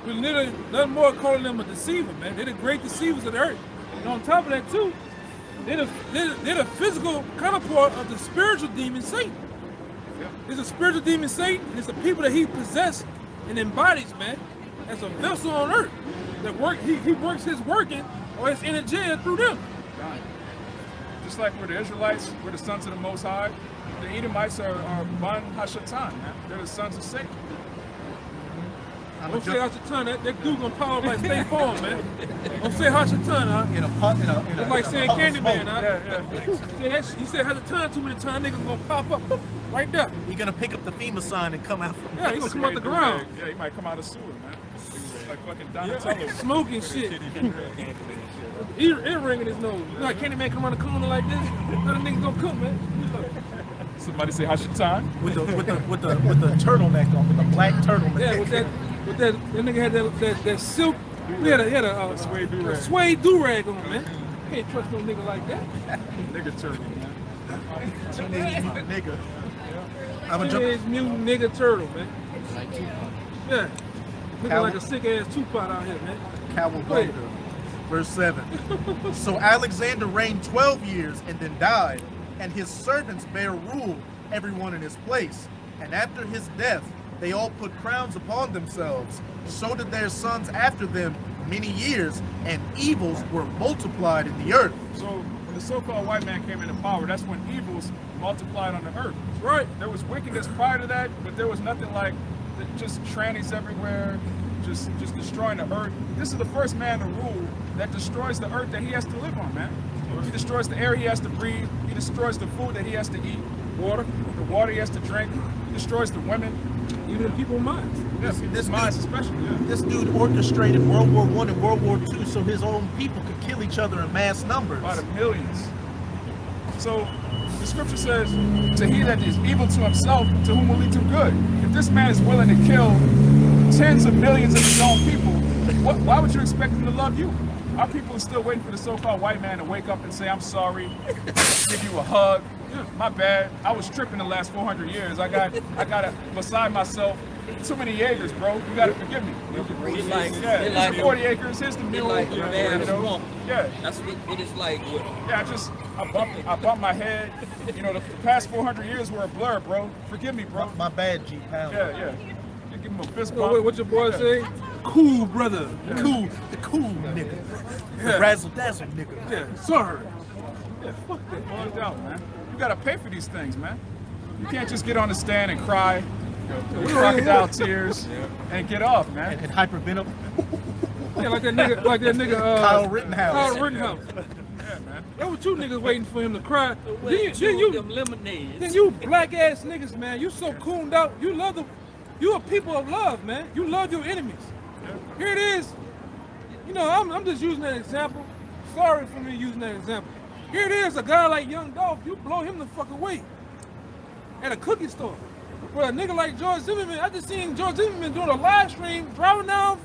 we're literally nothing more calling them a deceiver, man. They're the great deceivers of the earth. And on top of that too, they're the physical counterpart of the spiritual demon Satan. There's a spiritual demon Satan, and it's the people that he possessed and embodies, man, as a vessel on earth. That he works his working or his energy through them. Just like we're the Israelites, we're the sons of the Most High. The Edomites are Ban Hashatan, man. They're the sons of Satan. Don't say Hashatan, that dude gonna pop up like State Farm, man. Don't say Hashatan, huh? It's like saying Candyman, huh? Yeah. You said Hashatan too many times, niggas gonna pop up right there. He's gonna pick up the FEMA sign and come out. Yeah, he gonna come out the ground. Yeah, he might come out of sewer, man. Like fucking Donatello. Smoking shit. Earring in his nose. You know how Candyman come around the corner like this? How the niggas gonna cook, man? Somebody say Hashatan? With the turtleneck on, with the black turtleneck. Yeah, with that nigga had that silk. He had a suede do-rag. Suede do-rag on, man. Can't trust no nigga like that. Nigga turtle, man. Teenage mutant nigga. I'm a Teenage mutant nigga turtle, man. Like Tupac. Yeah. Looking like a sick ass Tupac out here, man. Cowabunga. Verse 7. So Alexander reigned 12 years and then died, and his servants bare rule, everyone in his place. And after his death, they all put crowns upon themselves. So did their sons after them many years, and evils were multiplied in the earth. So when the so-called white man came into power, that's when evils multiplied on the earth. Right. There was wickedness prior to that, but there was nothing like just trannies everywhere, just destroying the earth. This is the first man to rule that destroys the earth that he has to live on, man. He destroys the air he has to breathe. He destroys the food that he has to eat, the water he has to drink. He destroys the women. Even in people's minds. Yes, this minds especially. Yeah. This dude orchestrated World War I and World War II so his own people could kill each other in mass numbers. By the millions. So the scripture says, to he that is evil to himself, to whom will he do good? If this man is willing to kill tens of millions of his own people, why would you expect him to love you? Our people are still waiting for the so-called white man to wake up and say, I'm sorry, give you a hug. My bad. I was tripping the last 400 years. I got beside myself too many Jaegers, bro. You gotta forgive me. It's like, Here's the 40 acres. Here's the mule. like your bad swamp. Yeah. That's what it's like. Yeah, I bumped my head. You know, the past 400 years were a blur, bro. Forgive me, bro. My bad, G Pound. Yeah. You give him a fist So bump. what your boy say? Cool brother. The cool nigga. The razzle dazzle nigga. Yeah, sorry. Yeah, fuck that. Bugged out, man. You gotta pay for these things, man. You can't just get on the stand and cry, with crocodile tears, and get off, man. And hyperventilate. Yeah, like that nigga Kyle Rittenhouse. Kyle Rittenhouse. Yeah, man. There were two niggas waiting for him to cry. Then Them lemonades. you black ass niggas, man. You so cooned out. You a people of love, man. You love your enemies. Here it is. You know, I'm just using that example. Sorry for me using that example. Here it is, a guy like Young Dolph, you blow him the fuck away at a cookie store. For a nigga like George Zimmerman, I just seen George Zimmerman doing a live stream driving down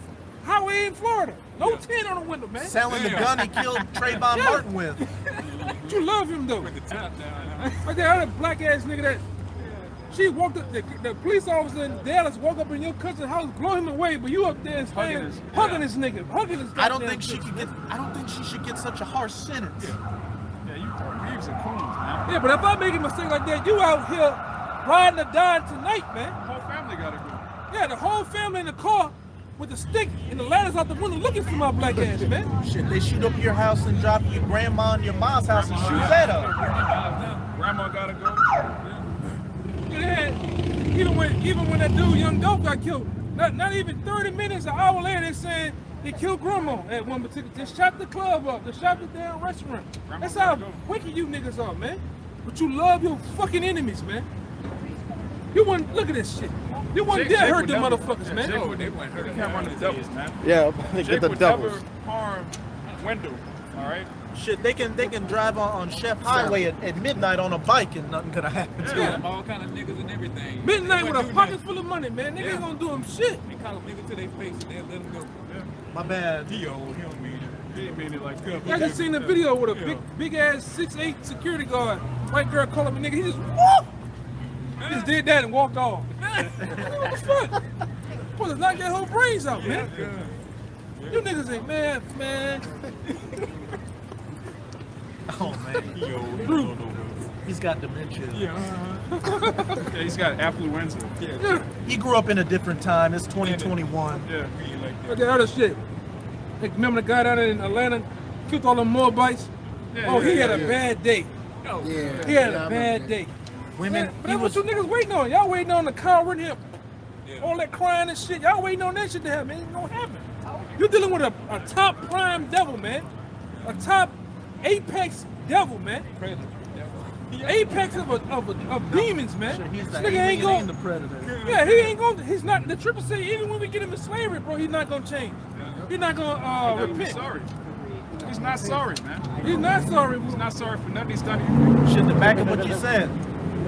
highway in Florida. No tin on the window, man. Selling the gun he killed Trayvon Martin with. But you love him though. The top down. Like that other black ass nigga that she walked up, the police officer in Dallas walk up in your cousin's house, blow him away, but you up there and stand hugging this nigga, hugging this. I don't think she should get such a harsh sentence. Yeah, you are beeves and coons, man. Yeah, but if I make a mistake like that, you out here riding or dying tonight, man. The whole family gotta go. Yeah, the whole family in the car with the stick and the ladders out the window looking for my black ass, man. Shit, they shoot up your house and drop your grandma and your mom's house and shoot that up. Grandma gotta go. Yeah, even when that dude Young Dope got killed, not even 30 minutes, an hour later, they saying They killed grandma at one particular. They shot the club up. They shot the damn restaurant. That's how wicked you niggas are, man. But you love your fucking enemies, man. You wouldn't look at this shit. You wouldn't dare hurt them motherfuckers, man. They wouldn't hurt. They can't run the devils, man. Yeah, they Jake get the would doubles. never harm Wendell. All right. Shit, they can drive on Chef Highway at midnight on a bike and nothing gonna happen to Yeah. them. All kind of niggas and everything. Midnight with a They pocket full of money, man. Nigga ain't gonna do them shit. They call them niggas to their face and they let them go. My bad. He old. He don't mean it. He didn't mean it like that. I just seen the video with a big ass 6'8" security guard. White girl called him a nigga. He just whoop. He just did that and walked off. What the fuck? Supposed to knock that whole brains out, man. You niggas ain't man. Oh man, He old. he's got dementia. Yeah, he's got affluenza. Yeah. He grew up in a different time. It's 2021. Yeah. But the other shit. Like, remember the guy down in Atlanta killed all them Moabites? He had a bad day. Yeah. He had a bad day. Women. But that's what you niggas waiting on. Y'all waiting on the coward him. All that crying and shit. Y'all waiting on that shit to happen. It ain't gonna happen. You're dealing with a top prime devil, man. A top apex devil, man. Apex of demons, man. He's This the nigga ain't alien, going. the predator. Yeah, he ain't going. He's not. The triple say even when we get him in slavery, bro, he's not gonna change. He's not gonna He's repent. sorry. He's not sorry, man. He's not sorry. He's not sorry for nothing he's done to you. Shit, to back up what you said.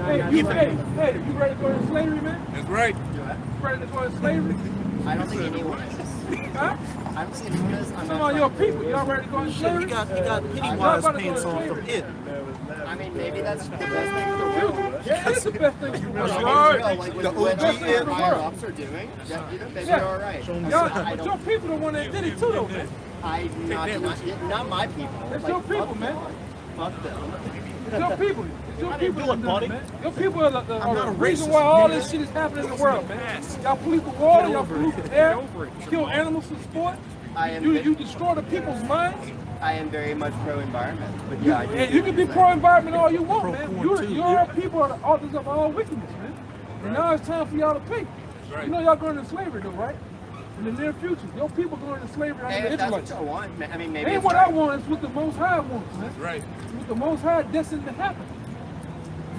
Hey, you ready to go into slavery, man? That's right. You ready to go into slavery? I don't think anyone is. Huh? I don't see anyone is. Some of your people, y'all ready to go into Shit, slavery? he got Pennywise about to go paints to on slavery. from it. I mean, maybe that's the best thing for the world. Yeah, that's the best thing you That's want. right. Like The what OG the in the higher world. ups are doing. Yeah, you know, maybe Yeah. you're all right. Y'all, but your people the one that did it too, though, man. Not my people. It's your people, man. Fuck them. It's your people. It's your people that do it, man. Your people are the not a reason racist, why all nigga. this shit is happening in the world, man. Y'all pollute the water, y'all pollute the air, you kill animals for sport. You destroy the people's minds. I am very much pro-environment, but yeah, I do. And you can be pro-environment all you want, man. Pro-porn, too. Your people are the authors of all wickedness, man. And now it's time for y'all to pay. You know y'all going into slavery, though, right? In the near future, your people going into slavery under the Hey, if that's what Israelites. you want, I mean, maybe Ain't it's what right. I want, it's what the Most High wants, man. Right. It's what the Most High destined to happen.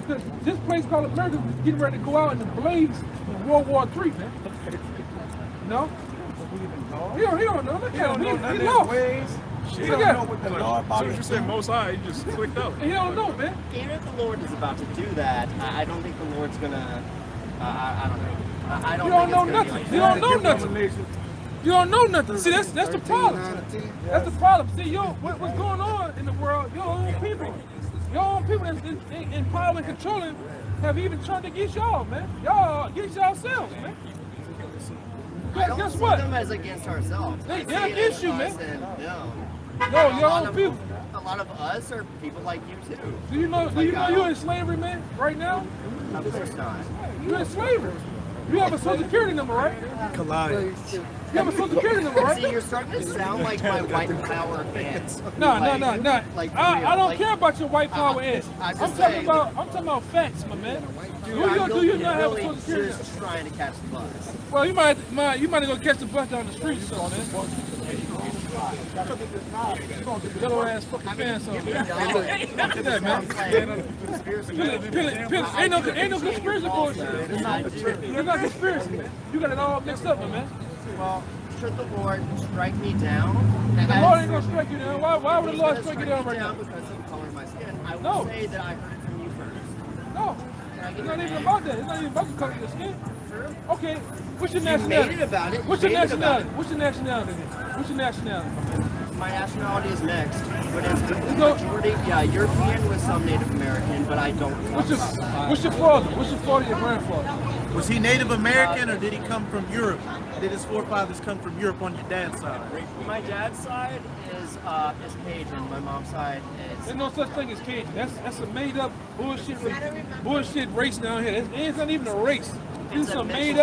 Because this place called America is getting ready to go out in the blaze in World War III, man. No? He don't know. Look at him. He lost. Look at him. As soon as you say Most High, he just clicked out. He don't know, man. Even if the Lord is about to do that, I don't think the Lord's gonna. I don't know. I don't You don't think know it's gonna be nothing. like You that. don't know nothing. You don't know nothing. See, that's the problem. That's the problem. See, what's going on in the world? Your own people that's in power and controlling have even turned against y'all, man. Y'all against yourselves, man. I don't Guess see what? them as against ourselves. They're I see it against as you, us man. and them. No, A your lot own of- people. A lot of us are people like you too. Do you know you're in slavery, man, right now? Of course not. You're in slavery. You have a social security number, right? Collide. You have a social security number, right? See, you're starting to sound like my white power fans. No. Like, I don't like- care about your white power ass. I'm I'm just talking saying. about facts, my man. Dude, Do you not have a really social security number? just trying to catch the bus. Well, you might go catch the bus down the street, so man. Yellow ass fucking pants on. Look at that, man. Ain't no conspiracy bullshit. It's not conspiracy, man. You got it all mixed up, man. Well, should the Lord strike me down? The Lord ain't gonna strike you down. Why would the Lord strike you down right now? Because of the color of my skin. I will No. say that I heard it from you first. No, it's not even about that. It's not even about the color of your skin. Okay, what's your You made nationality? it about it. What's You your made it about nationality? What's your nationality? What's your nationality? My nationality is mixed, but it's the No. majority, yeah, European with some Native American, but I don't. What's your father? What's your father? Your grandfather? Was he Native American or did he come from Europe? Did his forefathers come from Europe on your dad's side? My dad's side is Cajun. My mom's side is. There's no such thing as Cajun. That's a made up bullshit race down here. It's not even a race. It's a made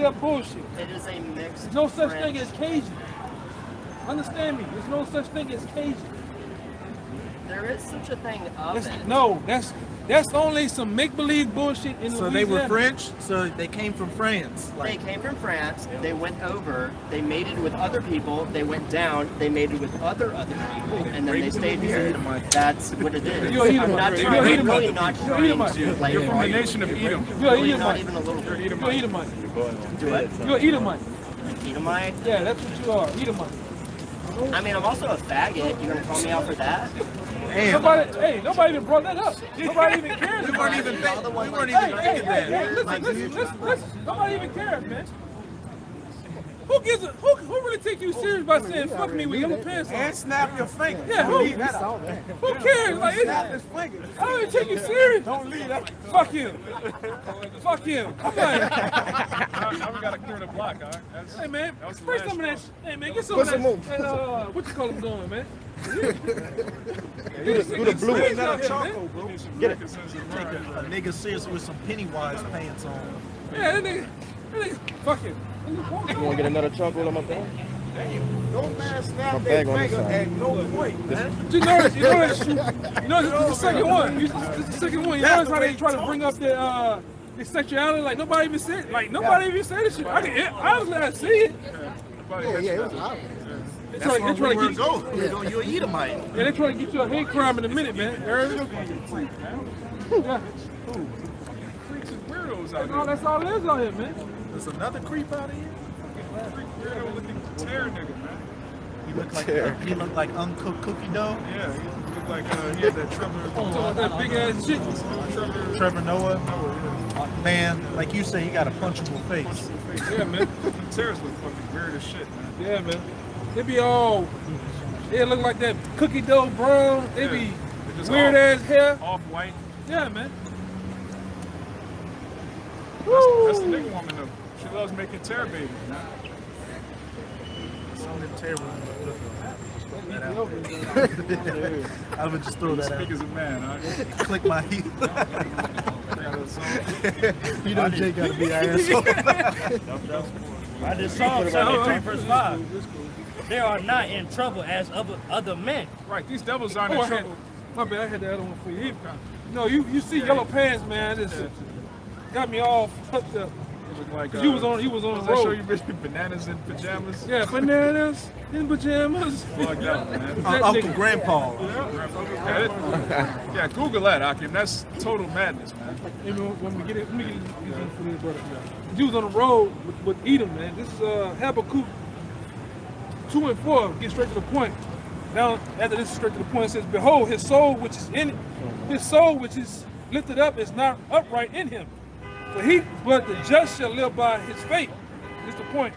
up bullshit. It is a mixed. There's no such French. thing as Cajun. Understand me? There's no such thing as Cajun. there is such a thing of it. No, that's only some make-believe bullshit in So Louisiana. they were French, so they came from France. They came from France, they went over, they mated with other people, they went down, they mated with other people, and then they stayed here. That's what it is. You're I'm not Edomite. trying, You're I'm really Edomite. not You're trying Edomite. to like, You're from the nation of Edom. You're really not Edomite. even a little bit. You're Edomite. Do it. You're Edomite. Edomite? Yeah, that's what you are. Edomite. I mean, I'm also a faggot. You're gonna call me out for that? Nobody even brought that up. Nobody even cares. We weren't even thinking that. Listen. Nobody even cares, man. Who really take you serious by saying fuck me with yellow pants on? And snap your finger. Yeah, who cares? Like, Snap his finger. I don't even take you serious. Don't leave that. Fuck him. Fuck him. Come on. Now we gotta clear the block, all right? Hey man, That was the spray last some of that. Hey man, get some Put of some that. more. And what you call them doing, man? Do the blue. Get Another charcoal, bro. Get it. Take a nigga serious with some Pennywise pants on. Yeah, that nigga, fuck him. You want to get another charcoal on my thing? No man snap My their bag on this finger side. at no point, man. You notice, this is the second one. This is the second one. You notice how they try to bring up their sexuality? Like nobody even said this shit. Honestly, I see it. Yeah, it was loud. They try to get Go. You're an Edomite. yeah, they try to get you a hate crime in a minute, man. You heard me? Yeah. Freaks and weirdos out here. That's all it is out here, man. There's another creep out of here. Weirdo looking tear nigga, man. He looked like uncooked cookie dough. Yeah, he looked like he had that Trevor. That big ass shit. Trevor Noah. Man, like you say, he got a punchable face. Yeah, man. Tears look fucking weird as shit, man. Yeah, man. They be all, they look like that cookie dough brown. They be They're just weird ass hair. Off-white. Yeah, man. That's the nigga woman though. She loves making tear babies, man. I would just throw that Speak out. as a man, huh? Click my heel. You know Jay gotta be an asshole. I just Psalm 73 verse 5. They are not in trouble as other men. Right, these devils aren't Oh, in trouble. my bad, I had the other one for you. No, you see yellow pants, man. This got me all fucked up. Look like, He was on the does that show road. you bitch bananas in pajamas? Yeah, bananas in pajamas. Like that, man. Uncle Grandpa. Yeah, Google that, Akim. That's total madness, man. You know, when we get it, let me get it for this brother. He was on the road with Edom, man. This is Habakkuk 2 and 4. Get straight to the point. Now, after this is straight to the point, it says, "Behold, his soul which is in his soul which is lifted up is not upright in him. But the just shall live by his faith." This is the point.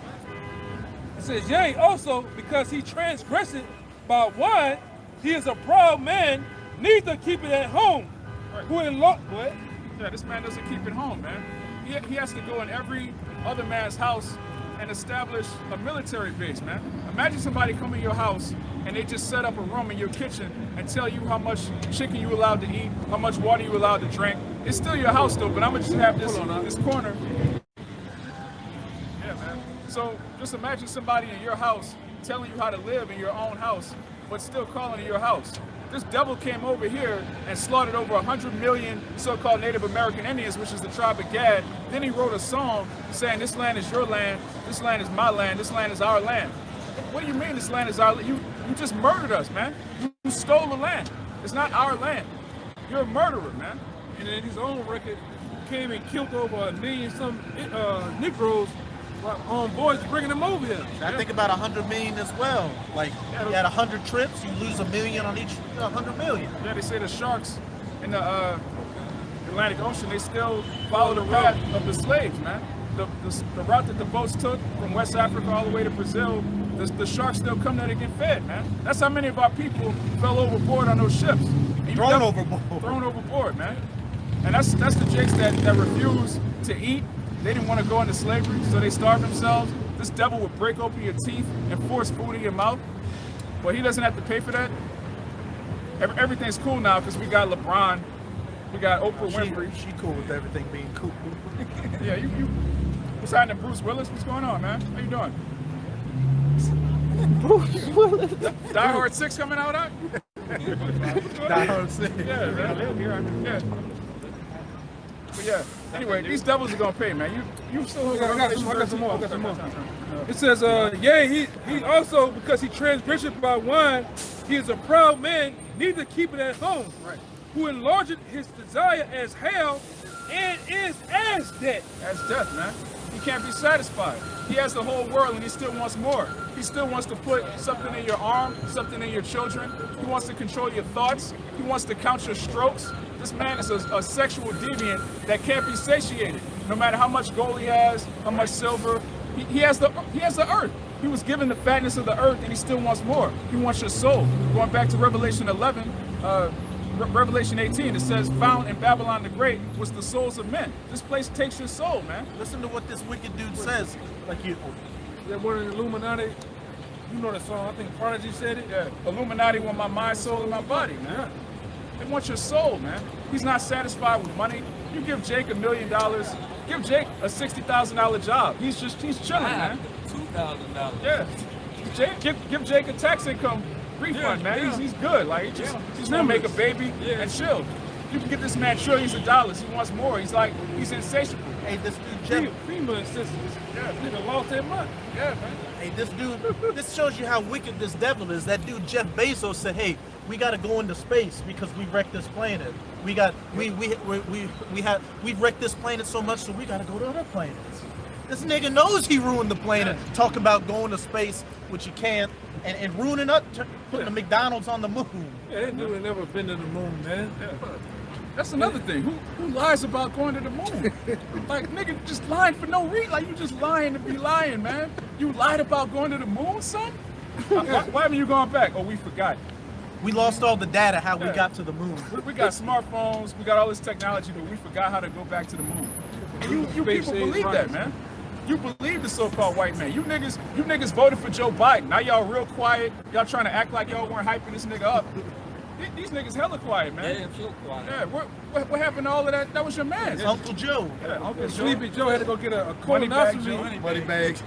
It says, "Yea, also because he transgressed by wine, he is a proud man, neither keep it at home." Right. Who in law? What? Yeah, this man doesn't keep it home, man. He has to go in every other man's house and establish a military base, man. Imagine somebody come in your house and they just set up a room in your kitchen and tell you how much chicken you allowed to eat, how much water you allowed to drink. It's still your house though, but I'm gonna just have this corner. Yeah, man. So just imagine somebody in your house telling you how to live in your own house, but still calling it your house. This devil came over here and slaughtered over 100 million so-called Native American Indians, which is the tribe of Gad. Then he wrote a song saying, "This land is your land, this land is my land, this land is our land." What do you mean this land is our land? You just murdered us, man. You stole the land. It's not our land. You're a murderer, man. And in his own record, came and killed over 1 million some Negroes on boys bringing them over here. I think about 100 million as well. Like, you had 100 trips, you lose 1 million on each 100 million. Yeah, they say the sharks in the Atlantic Ocean, they still follow the path of the slaves, man. The route that the boats took from West Africa all the way to Brazil, the sharks still come there to get fed, man. That's how many of our people fell overboard on those ships. Thrown overboard. Thrown overboard, man. And that's the jakes that refuse to eat. They didn't want to go into slavery, so they starved themselves. This devil would break open your teeth and force food in your mouth. But he doesn't have to pay for that. Everything's cool now because we got LeBron, we got Oprah Winfrey. She cool with everything being cool. Yeah, you. What's happening, Bruce Willis? What's going on, man? How you doing? Bruce Willis. Die Hard 6 coming out, huh? Nah, I'm saying. Yeah, man. I live here. Yeah. But yeah. Anyway, these devils are gonna pay, man. You still I got some more. It says, yea, he also, because he transgressed by wine, he is a proud man, neither keep it at home. Right. Who enlarged his desire as hell and is as death. As death, man. He can't be satisfied. He has the whole world and he still wants more. He still wants to put something in your arm, something in your children. He wants to control your thoughts. He wants to count your strokes. This man is a sexual deviant that can't be satiated. No matter how much gold he has, how much silver, he has the earth. He was given the fatness of the earth and he still wants more. He wants your soul. Going back to Revelation 11, Revelation 18, it says, found in Babylon the Great was the souls of men. This place takes your soul, man. Listen to what this wicked dude says. Like you. That one in Illuminati, you know that song, I think Prodigy said it. Yeah, Illuminati want my mind, soul, and my body, man. Yeah. They want your soul, man. He's not satisfied with money. You give Jake $1 million, give Jake a $60,000 job. He's chilling, man. $2,000. Yeah. Give Jake a tax income refund, man. He's good. Like he's gonna make a baby and chill. You can get this man trillions of dollars. He wants more. He's insatiable. Hey, this dude Jeff. FEMA assistance. Yeah, nigga lost their money. Yeah, man. Hey, this dude. This shows you how wicked this devil is. That dude Jeff Bezos said, "Hey, we got to go into space because we wrecked this planet. We wrecked this planet so much, so we got to go to other planets." This nigga knows he ruined the planet. Talk about going to space, which you can't, and ruining up, putting the McDonald's on the moon. Yeah, that dude ain't never been to the moon, man. Yeah. That's another thing. Who lies about going to the moon? Like, nigga, just lying for no reason. Like, you just lying to be lying, man. You lied about going to the moon, son? Why haven't you gone back? Oh, we forgot. We lost all the data how we got to the moon. We got smartphones, we got all this technology, but we forgot how to go back to the moon. And you people believe that, man. You believe the so-called white man. You niggas voted for Joe Biden. Now y'all real quiet. Y'all trying to act like y'all weren't hyping this nigga up. These niggas hella quiet, man. Yeah, so quiet. Yeah, what happened to all of that? That was your man. Uncle Joe. Yeah, Uncle Joe. Sleepy Joe had to go get a Colonoscopy. Moneybags.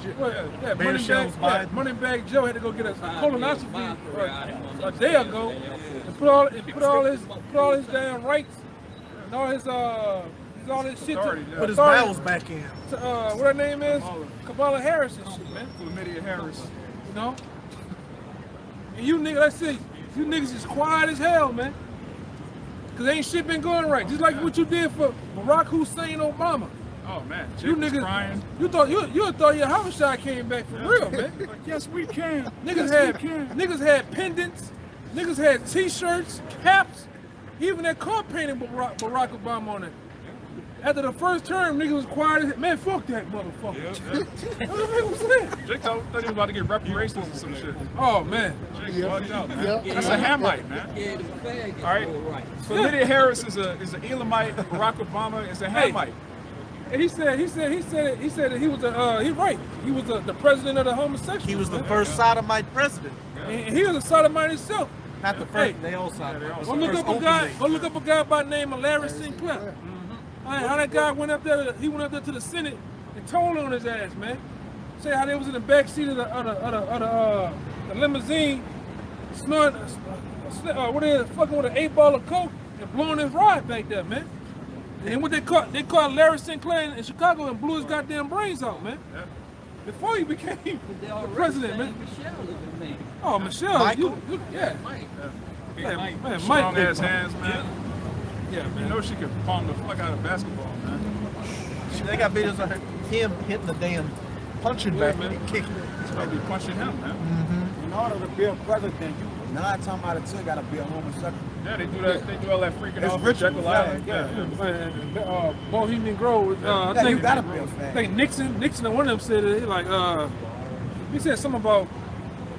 Moneybag Joe had to go get a colonoscopy a day ago and put all his damn rights and all his shit to put his bowels back in. What her name is? Kamala Harris and shit, man. Chlamydia Harris. You know? And you niggas, let's see, you niggas is quiet as hell, man. Cause ain't shit been going right. Just like what you did for Barack Hussein Obama. Oh man, you niggas crying. You thought Yahawashi came back for real, man. Like, yes, we can. Niggas had pendants. Niggas had T-shirts, caps, even that car painted Barack Obama on it. After the first term, niggas was quiet. Man, fuck that motherfucker. Jake thought he was about to get reparations or some shit. Oh man. Jake bugged out, man. That's a Hamite, man. All right. So Lydia Harris is an Elamite. Barack Obama is a Hamite. And he said that he was He was the president of the homosexuals. He was the first sodomite president. And he was a sodomite himself. Not the first. They all sodomite. Go look up a guy by the name of Larry Sinclair. How that guy went up there? He went up there to the Senate and told on his ass, man. Say how they was in the back seat of the limousine, snorting, fucking with an 8-ball of coke and blowing his rod back there, man. And what they caught Larry Sinclair in Chicago and blew his goddamn brains out, man. Yeah. Before he became the president, man. Oh, Michelle, Michael? Yeah. Mike. Man, Mike, strong ass hands, man. Yeah, man. You know she could palm the fuck out of basketball, man. They got videos of him hitting the damn punching bag and kicking. She might be punching him, man. In order to be a president, you 9 times out of 10 gotta be a homosexual. Yeah, they do that. They do all that freaking off. Rituals, Jekyll Island. Bohemian Grove. I think you gotta be a fan. I think Nixon and one of them said it. Like, he said something about,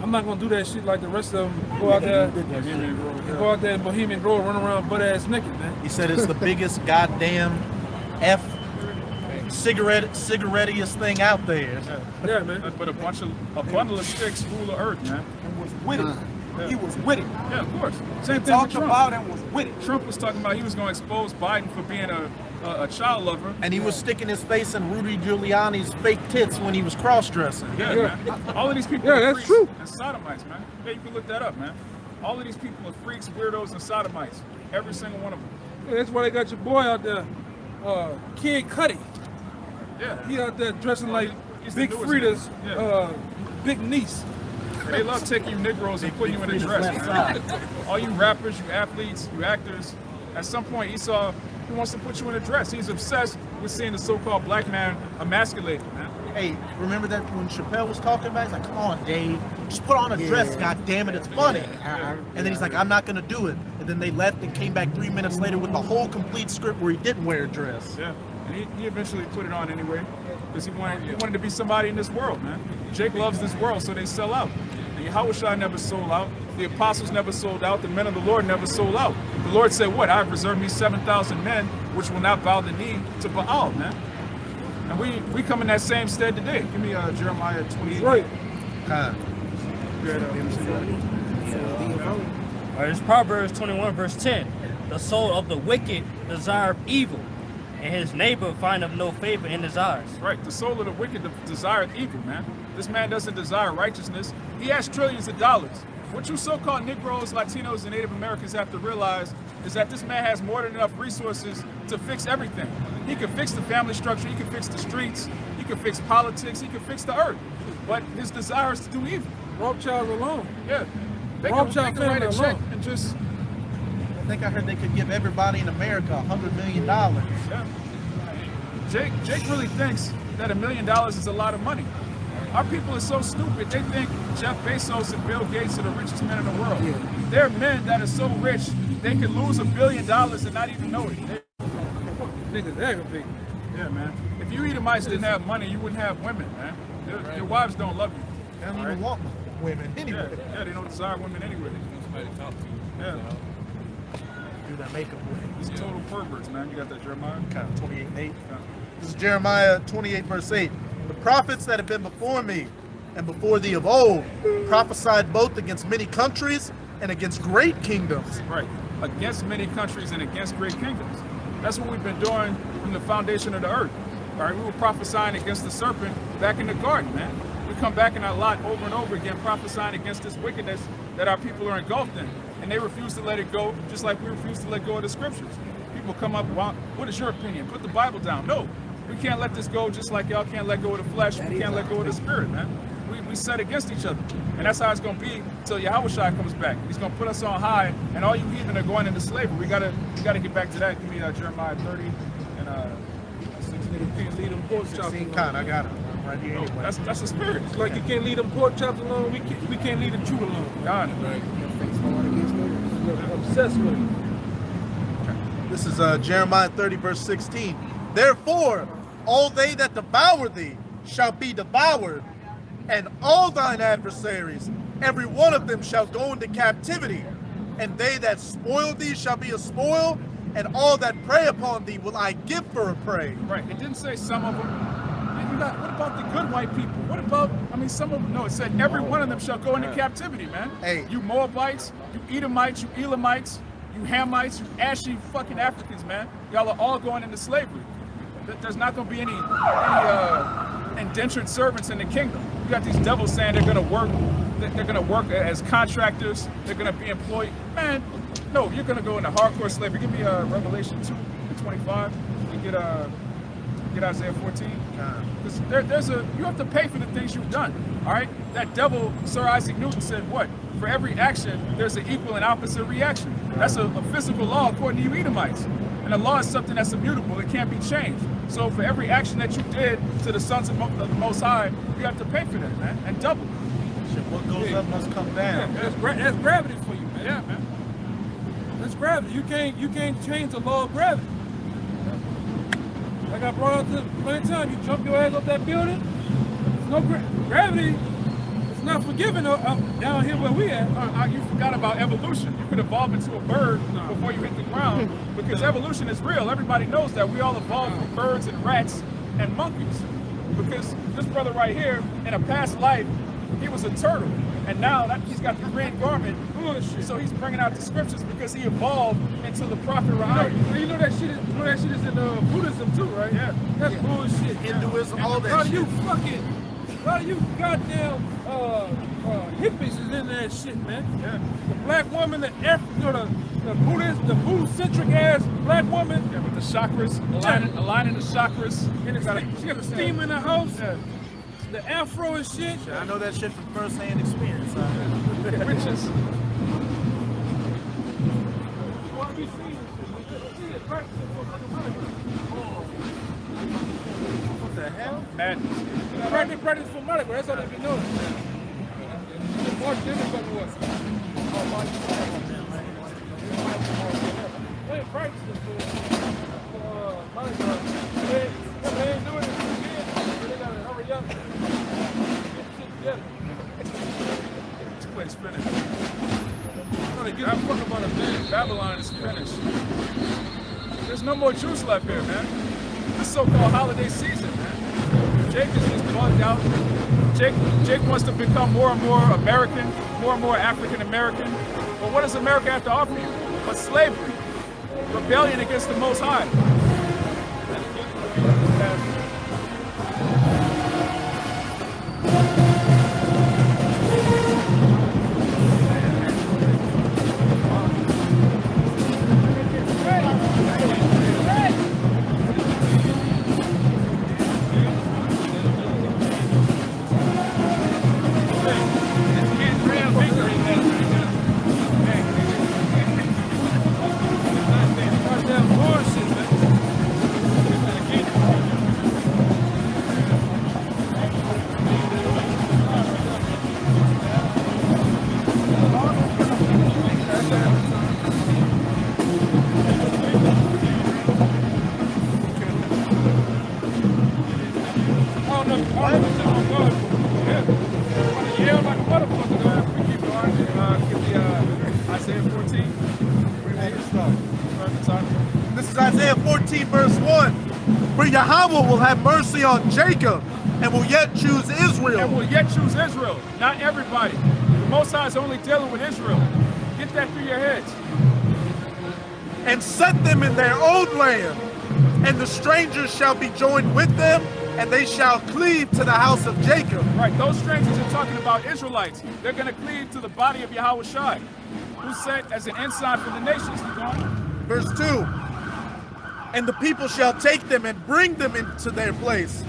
I'm not gonna do that shit like the rest of them. Go out there in Bohemian Grove, run around butt ass naked, man. He said it's the biggest goddamn cigarette-iest thing out there. Yeah, man. But a bundle of sticks rule the earth, man. And was with it. He was with it. Yeah, of course. Same thing Talked with Trump. about and was with it. Trump was talking about he was going to expose Biden for being a child lover. And he was sticking his face in Rudy Giuliani's fake tits when he was cross-dressing. Yeah, man. All of these people Yeah, are that's priests true. and sodomites, man. Yeah, you can look that up, man. All of these people are freaks, weirdos, and sodomites. Every single one of them. Yeah, that's why they got your boy out there, Kid Cudi. Yeah. He out there dressing like He's Big the newest Frida's nigga. big niece. And they love taking you Negroes and putting you in a dress, man. All you rappers, you athletes, you actors, at some point he wants to put you in a dress. He's obsessed with seeing the so-called black man emasculated, man. Hey, remember that when Chappelle was talking about it? He's like, come on, Dave, just put on a dress, god damn it, it's funny. And then he's like, I'm not gonna do it. And then they left and came back 3 minutes later with the whole complete script where he didn't wear a dress. Yeah, and he eventually put it on anyway, because he wanted to be somebody in this world, man. Jake loves this world, so they sell out. And Yahawashi never sold out. The apostles never sold out. The men of the Lord never sold out. The Lord said, what? I have reserved me 7,000 men, which will not bow the knee to Baal, man. And we come in that same stead today. Give me Jeremiah 28. Right. It's Proverbs 21, verse 10. The soul of the wicked desireth evil, and his neighbor findeth no favor in his eyes. Right, the soul of the wicked desireth evil, man. This man doesn't desire righteousness. He has trillions of dollars. What you so-called Negroes, Latinos, and Native Americans have to realize is that this man has more than enough resources to fix everything. He can fix the family structure, he can fix the streets, he can fix politics, he can fix the earth. But his desire is to do evil. Rothschild alone. Yeah. They Rothschild can write a family check alone. and just... I think I heard they could give everybody in America $100 million. Yeah. Jake really thinks that $1 million is a lot of money. Our people are so stupid. They think Jeff Bezos and Bill Gates are the richest men in the world. Yeah. They're men that are so rich they can lose $1 billion and not even know it. Niggas aggravating. Yeah, man. If you Edomites didn't have money, you wouldn't have women, man. Your wives don't love you. They don't even want women anyway. Yeah, they don't desire women anyway. Somebody to talk to. Yeah. Do that makeup with. These total perverts, man. You got that, Jeremiah? 28:8. This is Jeremiah 28, verse 8. The prophets that have been before me and before thee of old prophesied both against many countries and against great kingdoms. Right. Against many countries and against great kingdoms. That's what we've been doing from the foundation of the earth. All right, we were prophesying against the serpent back in the garden, man. We come back in our lot over and over again prophesying against this wickedness that our people are engulfed in. And they refuse to let it go, just like we refuse to let go of the scriptures. People come up, well, what is your opinion? Put the Bible down. No, we can't let this go just like y'all can't let go of the flesh. We can't let go of the spirit, man. We set against each other. And that's how it's going to be until Yahawashi comes back. He's going to put us on high, and all you heathen are going into slavery. We gotta get back to that. Give me Jeremiah 30 and 16. You can't lead them pork chops alone. I got it. Right here anyway. That's the spirit. It's like you can't lead them pork chops alone. We can't lead the truth alone. God. Obsessed with it. This is Jeremiah 30, verse 16. Therefore, all they that devour thee shall be devoured, and all thine adversaries, every one of them shall go into captivity. And they that spoil thee shall be a spoil, and all that prey upon thee will I give for a prey. Right. It didn't say some of them. What about the good white people? What about, some of them? No, it said every one of them shall go into captivity, man. Hey. You Moabites, you Edomites, you Elamites, you Hamites, you ashy fucking Africans, man. Y'all are all going into slavery. There's not going to be any indentured servants in the kingdom. You got these devils saying they're going to work. They're going to work as contractors. They're going to be employed. Man, no, you're going to go into hardcore slavery. Give me Revelation 2 and 25. You get Isaiah 14. Because you have to pay for the things you've done. All right. That devil, Sir Isaac Newton, said what? For every action, there's an equal and opposite reaction. That's a physical law according to you Edomites. And the law is something that's immutable. It can't be changed. So for every action that you did to the sons of the Most High, you have to pay for that, man, and double. Shit, what goes up must come down. Yeah, that's gravity for you, man. Yeah, man. That's gravity. You can't change the law of gravity. Like I brought up plenty of time, you jump your ass up that building. There's no gravity. It's not forgiving down here where we at. You forgot about evolution. You could evolve into a bird before you hit the ground because evolution is real. Everybody knows that we all evolved from birds and rats and monkeys. Because this brother right here, in a past life, he was a turtle. And now he's got the green garment. So he's bringing out the scriptures because he evolved into the prophet Rahab. You know that shit is in Buddhism too, right? Yeah. That's bullshit. Hinduism, all that Bro, shit. you fucking lot of you goddamn hippies is in that shit, man. Yeah. The black woman, the Buddhist, the Buddhist-centric ass black woman. Yeah, with the chakras, aligning the chakras. And she got a steam in her house. Yeah. The afro and shit. I know that shit from first-hand experience. Witches. What the hell? Madness. They practice for money, but that's all they been doing. Mark Democrat was. They practice for money, but they ain't doing it again. They gotta hurry up. Get shit together. This place finished. They give a fuck about a man. Babylon is finished. There's no more Jews left here, man. This so-called holiday season, man. Jake is just bugged out. Jake wants to become more and more American, more and more African American. But what does America have to offer you? But slavery, rebellion against the Most High. This is Isaiah 14, verse 1. For Yahawah will have mercy on Jacob and will yet choose Israel. And will yet choose Israel. Not everybody. The Most High is only dealing with Israel. Get that through your heads. And set them in their own land. And the strangers shall be joined with them, and they shall cleave to the house of Jacob. Right, those strangers are talking about Israelites. They're going to cleave to the body of Yahawashi, who's set as an ensign for the nations. Keep going. Verse 2. And the people shall take them and bring them into their place.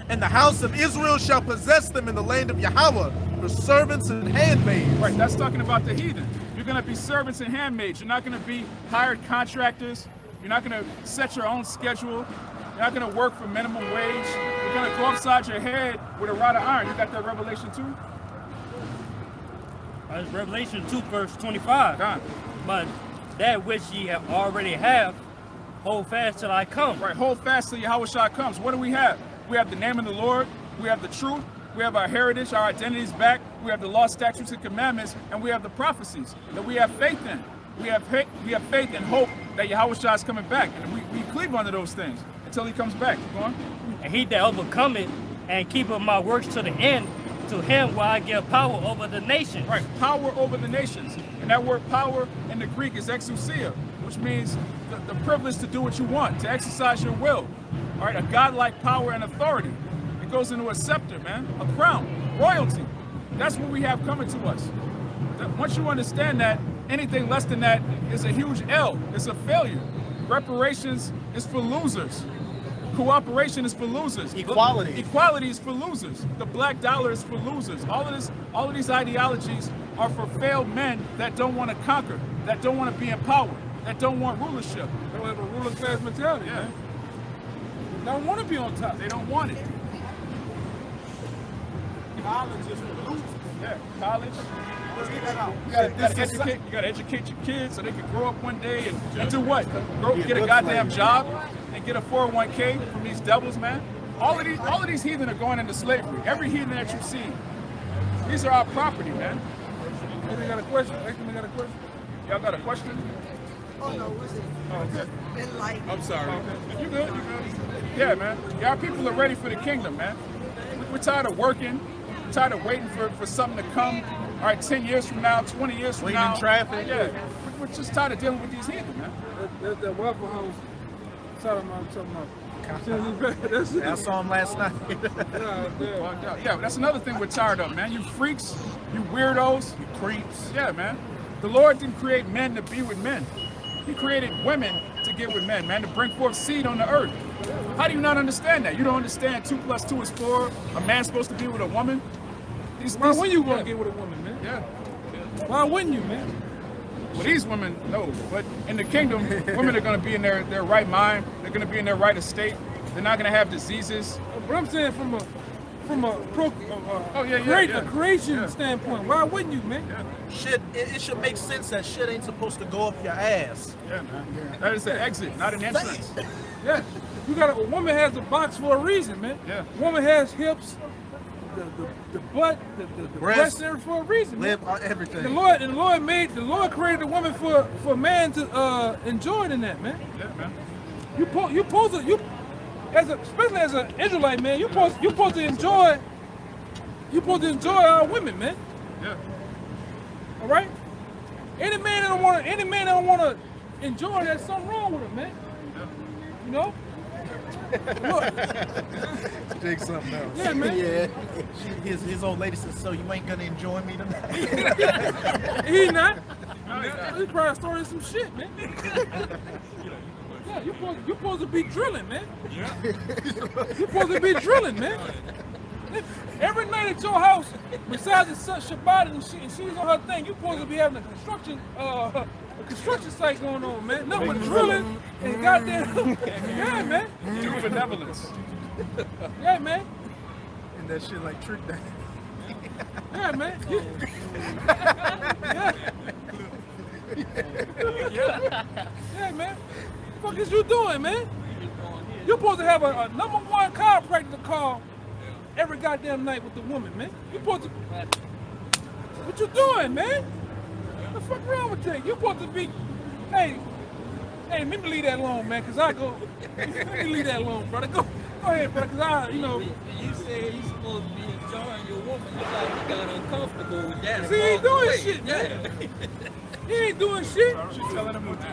And the house of Israel shall possess them in the land of Yahawaah for servants and handmaids. Right, that's talking about the heathen. You're going to be servants and handmaids. You're not going to be hired contractors. You're not going to set your own schedule. You're not going to work for minimum wage. You're going to go upside your head with a rod of iron. You got that Revelation 2? That's Revelation 2, verse 25. God. But that which ye have already have, hold fast till I come. Right, hold fast till Yahawashi comes. What do we have? We have the name of the Lord. We have the truth. We have our heritage, our identities back. We have the law, statutes, and commandments, and we have the prophecies that we have faith in. We have faith and hope that Yahawashi is coming back, and we cleave under those things until he comes back. Keep going. And he that overcometh and keepeth my works to the end, to him will I give power over the nations. Right, power over the nations. And that word power in the Greek is exousia, which means the privilege to do what you want, to exercise your will. All right, a godlike power and authority. It goes into a scepter, man, a crown, royalty. That's what we have coming to us. Once you understand that, anything less than that is a huge L. It's a failure. Reparations is for losers. Cooperation is for losers. Equality. Equality is for losers. The black dollar is for losers. All of these ideologies are for failed men that don't want to conquer, that don't want to be in power, that don't want rulership. They have a ruler class mentality, Yeah. man. They don't want to be on top. They don't want it. College is for losers. Yeah, college. You gotta educate your kids so they can grow up one day and do what? Get a goddamn job and get a 401k from these devils, man. All of these heathen are going into slavery. Every heathen that you see, these are our property, man. They got a question. They got a question. Y'all got a question? Oh no, what's it? Oh, okay. Enlightened. I'm sorry. You good? Yeah, man. Y'all people are ready for the kingdom, man. We're tired of working. We're tired of waiting for something to come. All right, 10 years from now, 20 years from Waiting now. in traffic. Yeah. We're just tired of dealing with these heathen, man. That Waffle House, talking about I saw him last night. Yeah, that's another thing we're tired of, man. You freaks, you weirdos, you Creeps. yeah, man. The Lord didn't create men to be with men. He created women to get with men, man, to bring forth seed on the earth. How do you not understand that? You don't understand 2 + 2 is 4. A man's supposed to be with a woman. Why wouldn't you want to get with a woman, man? Yeah. Why wouldn't you, man? Well, these women, no. But in the kingdom, women are going to be in their right mind. They're going to be in their right estate. They're not going to have diseases. But I'm saying from a creation standpoint, why wouldn't you, man? Shit, it should make sense that shit ain't supposed to go up your ass. Yeah, man. That is the exit, not an entrance. Yeah, you got a woman has a box for a reason, man. Yeah. Woman has hips, the butt, the breast, and everything for a reason, man. Lip, everything. The Lord created a woman for a man to enjoy in that, man. Yeah, man. Especially as an Israelite, man, you supposed to enjoy our women, man. Yeah. All right. Any man that don't want to enjoy, there's something wrong with him, man. You know. Look. Take something else. Yeah, man. Yeah. His old lady says, "So you ain't gonna enjoy me tonight?" He not. He probably started some shit, man. Yeah, you supposed to be drilling, man. Yeah. You supposed to be drilling, man. Every night at your house, besides the Shabbat and she's on her thing, you supposed to be having a construction site going on, man. Nothing but drilling and goddamn. Yeah, man. Do benevolence. Yeah, man. And that shit like trick that. Yeah, man. Yeah, man. What the fuck is you doing, man? You're supposed to have a number 1 chiropractor to call every goddamn night with the woman, man. You supposed to. What you doing, man? What the fuck wrong with you? You supposed to be. Hey, let me leave that alone, man, cause I go. Let me leave that alone, brother. Go ahead, brother, cause You said you supposed to be enjoying your woman. You like you got uncomfortable with that. See, he ain't doing shit, man. He ain't doing shit. She's telling him what to do.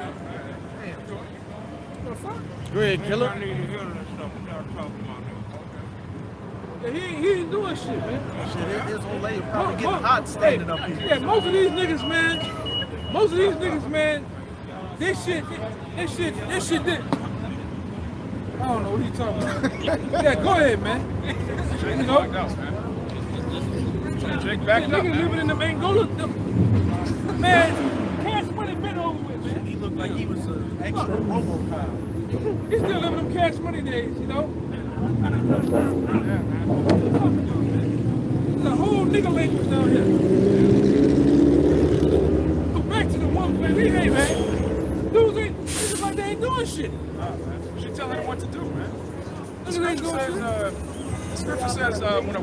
What the fuck? Go ahead, killer. Yeah, he ain't doing shit, man. Shit, his old lady probably getting hot standing up here. Yeah, most of these niggas, man, this shit did. I don't know what he talking about. Yeah, go ahead, man. You know, Jake backed up, niggas man. living in them Angola, man. Cash money been over with, man. He looked like he was an extra RoboCop. He's still living them cash money days, you know. There's a whole nigga language down here. Go back to the one thing. Hey, man. Dudes ain't like they ain't doing shit. She telling him what to do, man. The Niggas ain't scripture doing says, shit. the scripture says when a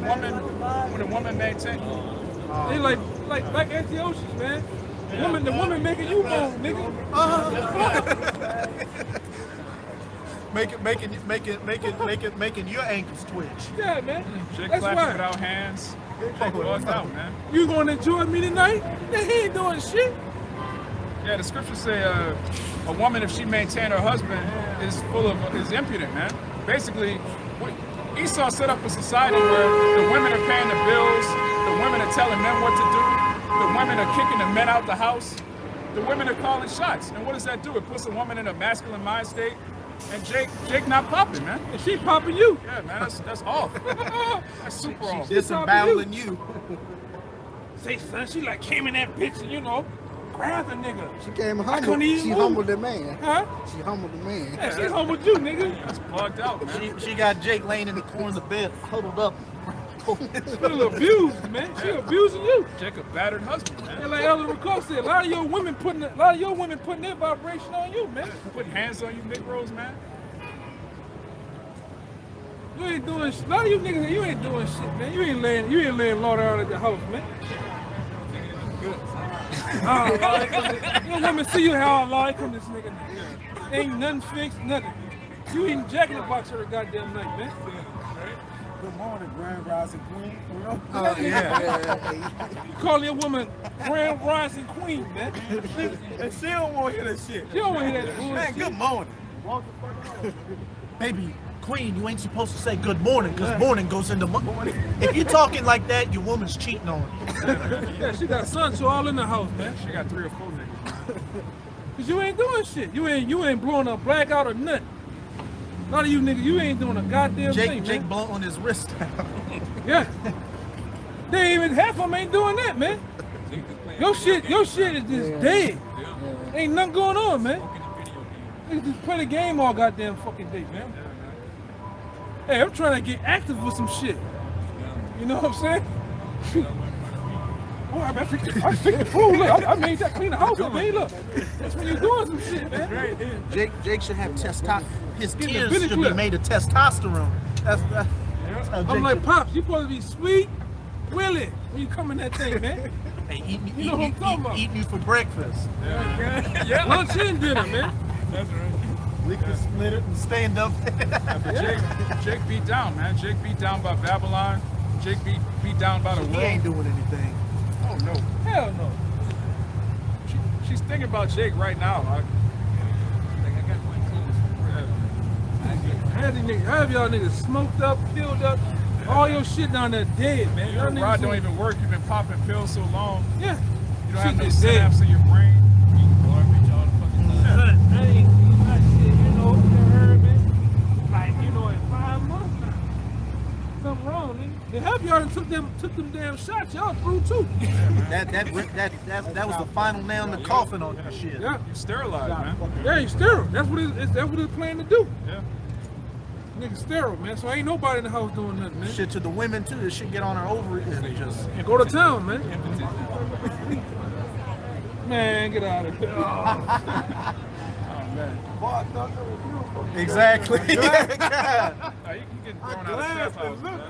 woman maintains. They like Antiochus, man. The woman making you moan, nigga. Making your ankles twitch. Yeah, man. Jake That's clapping why. without hands. Jake bugged out, man. You gonna enjoy me tonight? He ain't doing shit. Yeah, the scriptures say a woman, if she maintain her husband, is impudent, man. Basically, Esau set up a society where the women are paying the bills, the women are telling men what to do, the women are kicking the men out the house, the women are calling shots. And what does that do? It puts a woman in a masculine mind state. And Jake not popping, man. And she popping you. Yeah, man, that's off. That's super off. Disemboweling you. Say, son, she like came in that bitch and, you know, grabbed the nigga. She came I couldn't humble. even She move. humbled the man. Huh? She humbled the man. Yeah, she humbled you, nigga. That's plugged out, man. She got Jake laying in the corner of the bed, huddled up. She a little abused, man. She abusing you. Jake a battered husband, man. And like Elder Rico said, a lot of your women putting their vibration on you, man. Putting hands on you Negroes, man. You ain't doing shit. A lot of you niggas, you ain't doing shit, man. You ain't laying Lord out at the house, man. Your women see you how Lord come this nigga. Ain't nothing fixed, nothing. You eating Jack in the Box every goddamn night, man. Good morning, Grand Rising Queen. You know? You call your woman Grand Rising Queen, man. And she don't want to hear that shit. You don't want to hear that bullshit. Man, good morning. Baby, Queen, you ain't supposed to say good morning because morning goes into morning. If you talking like that, your woman's cheating on you. Yeah, she got sons all in the house, man. She got 3 or 4 niggas. Cause you ain't doing shit. You ain't blowing a blackout or nothing. None of you niggas, you ain't doing a goddamn thing, Jake man. blowing his wrist out. Yeah. They ain't even half of them ain't doing that, man. Your shit is just dead. Ain't nothing going on, man. Niggas just play the game all goddamn fucking day, man. Hey, I'm trying to get active with some shit. You know what I'm saying? Oh, I fixed the food. Look, I made that clean the house up, man. Look, that's when you're doing some shit, man. Jake should have testosterone. His Get the tears Billy should be Clip. made of testosterone. That's how I'm Jake like, should- Pops, you supposed to be sweet, Willie, when you come in that thing, man. Hey, You know what I'm talking about. eating you for breakfast. Yeah, lunch and dinner, man. That's right. Lick the split it and stand up. But Jake beat down, man. Jake beat down by Babylon. Jake beat down by the world. He ain't doing anything. Oh no. Hell no. She's thinking about Jake right now. Have y'all niggas smoked up, killed up, all your shit down there dead, man. Y'all Your rod niggas don't even work. You've been popping pills so long. Yeah. You don't have no Shit is dead. synapse in your brain. I ain't seen my shit, you know, you heard me? Like, you know, in 5 months now. Something wrong, nigga. And half y'all done took them damn shots, y'all through too. That was the final nail in the coffin on that shit. Yeah. You sterilized, man. Yeah, he's sterile. That's what it's planning to do. Yeah. Nigga sterile, man. So ain't nobody in the house doing nothing, man. Shit to the women too. This shit get on her ovaries and just. And go to town, man. Man, get out of here. Oh man. Exactly. You can get thrown out of Chef House, man.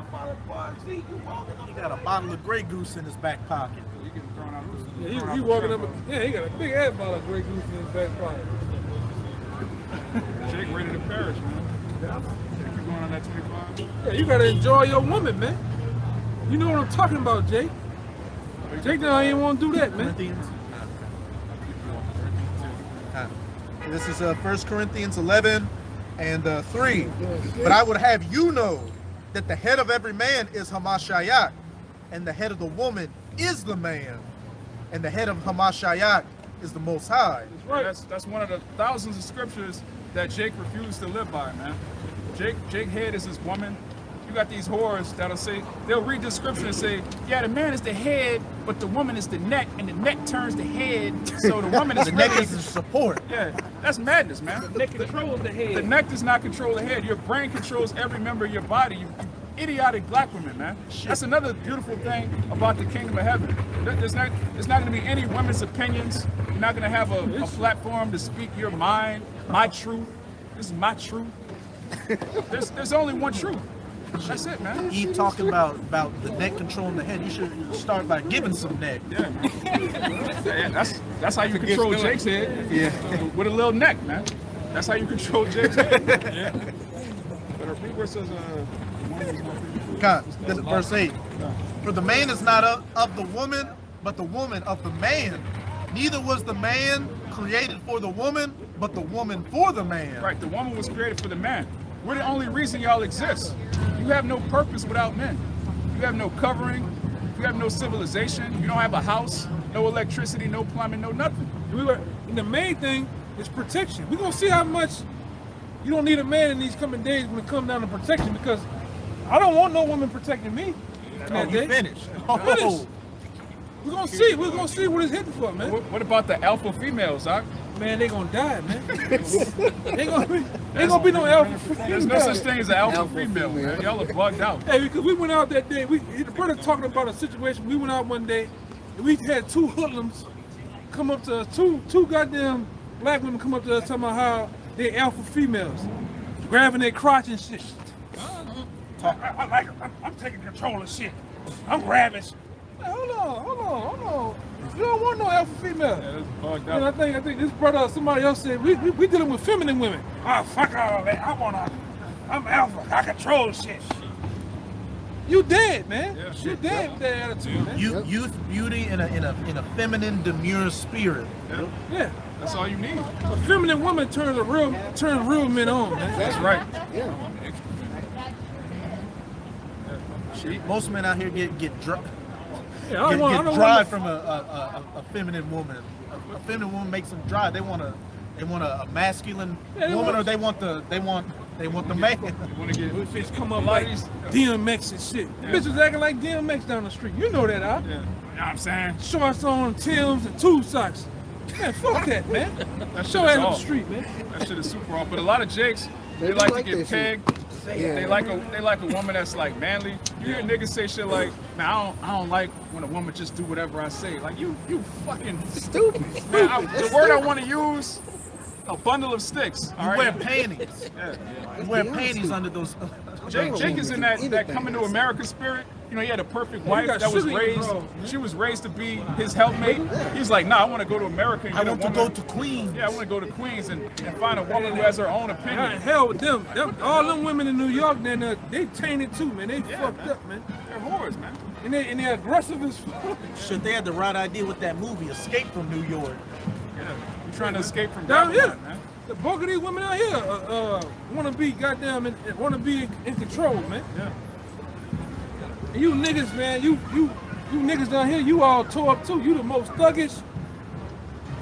He got a bottle of Grey Goose in his back pocket. You get thrown out of Yeah, he walking up. Yeah, he got a big ass bottle of Grey Goose in his back pocket. Jake ready to perish, man. Jake, you going on that 25? Yeah, you gotta enjoy your woman, man. You know what I'm talking about, Jake. Jake now ain't want to do that, man. Corinthians. This is 1 Corinthians 11 and 3. But I would have you know that the head of every man is Hamashiach, and the head of the woman is the man, and the head of Hamashiach is the Most High. Right. That's one of the thousands of scriptures that Jake refused to live by, man. Jake head is his woman. You got these whores that'll say, they'll read the scripture and say, yeah, the man is the head, but the woman is the neck, and the neck turns the head, so the woman is The really... neck is the support. Yeah, that's madness, man. The neck controls the head. The neck does not control the head. Your brain controls every member of your body. You idiotic black women, man. That's another beautiful thing about the kingdom of heaven. There's not going to be any women's opinions. You're not going to have a platform to speak your mind, my truth. This is my truth. There's only one truth. That's it, man. Eve talking about the neck controlling the head. You should start by giving some neck. Yeah, man. Yeah, that's how you control Jake's head. Yeah. With a little neck, man. That's how you control Jake's head. Yeah. But our read where it says, God, this is verse 8. For the man is not of the woman, but the woman of the man. Neither was the man created for the woman, but the woman for the man. Right, the woman was created for the man. We're the only reason y'all exist. You have no purpose without men. You have no covering. You have no civilization. You don't have a house, no electricity, no plumbing, no nothing. And the main thing is protection. We're gonna see how much you don't need a man in these coming days when it comes down to protection, because I don't want no woman protecting me. Oh, you finished. Finished. We're gonna see. We're gonna see what it's hitting for, man. What about the alpha females, Doc? Man, they gonna die, man. Ain't gonna be no alpha female. There's no such thing as an alpha female, man. Y'all are bugged out. Hey, because we went out that day. The brother talking about a situation. We went out one day, and we had 2 hoodlums come up to us. Two goddamn black women come up to us talking about how they alpha females, grabbing their crotch and shit. I like it. I'm taking control of shit. I'm grabbing shit. Hey, hold on. You don't want no alpha female. Yeah, that's bugged And out. I think this brother, somebody else said, we dealing with feminine women. Ah, fuck all that. I'm alpha. I control shit. You dead, man. Yeah, You dead with that attitude, man. Youth, beauty, in a feminine, demure spirit. Yeah. That's all you need. A feminine woman turns real men on, man. That's right. Most men out here get dry. Yeah, I don't Get want dry from a feminine woman. A feminine woman makes them dry. They want a masculine woman, or they want the man. Want to get bitch come up like DMX and shit. Bitches acting like DMX down the street. You know that, huh? Yeah. You know what I'm saying? Shorts on, Timbs, and tube socks. Man, fuck that, man. That Show shit ass is on the off. street, man. That shit is super off. But a lot of jakes, they like to get pegged. They like a woman that's like manly. You hear niggas say shit like, man, I don't like when a woman just do whatever I say. Like you fucking stupid. Man, the word I want to use, a bundle of sticks. You wear panties. Yeah. You wear panties under those. Jake is in that coming to America spirit. You know, he had a perfect wife got that was sugar, raised. bro. She was raised to be his helpmate. He's like, nah, I want to go to America and I get want a to woman. go to Queens. Yeah, I want to go to Queens and find a woman who has her own Not opinion. hell with them. All them women in New York, man, they tainted too, man. They fucked man. up, man. They're whores, man. And they're aggressive as fuck. Shit, they had the right idea with that movie, Escape from New York. Yeah, you're trying to escape from Down Babylon, here, man. the bulk of these women out here want to be goddamn want to be in control, man. Yeah. And you niggas, man, you niggas down here, you all tore up too. You the most thuggish,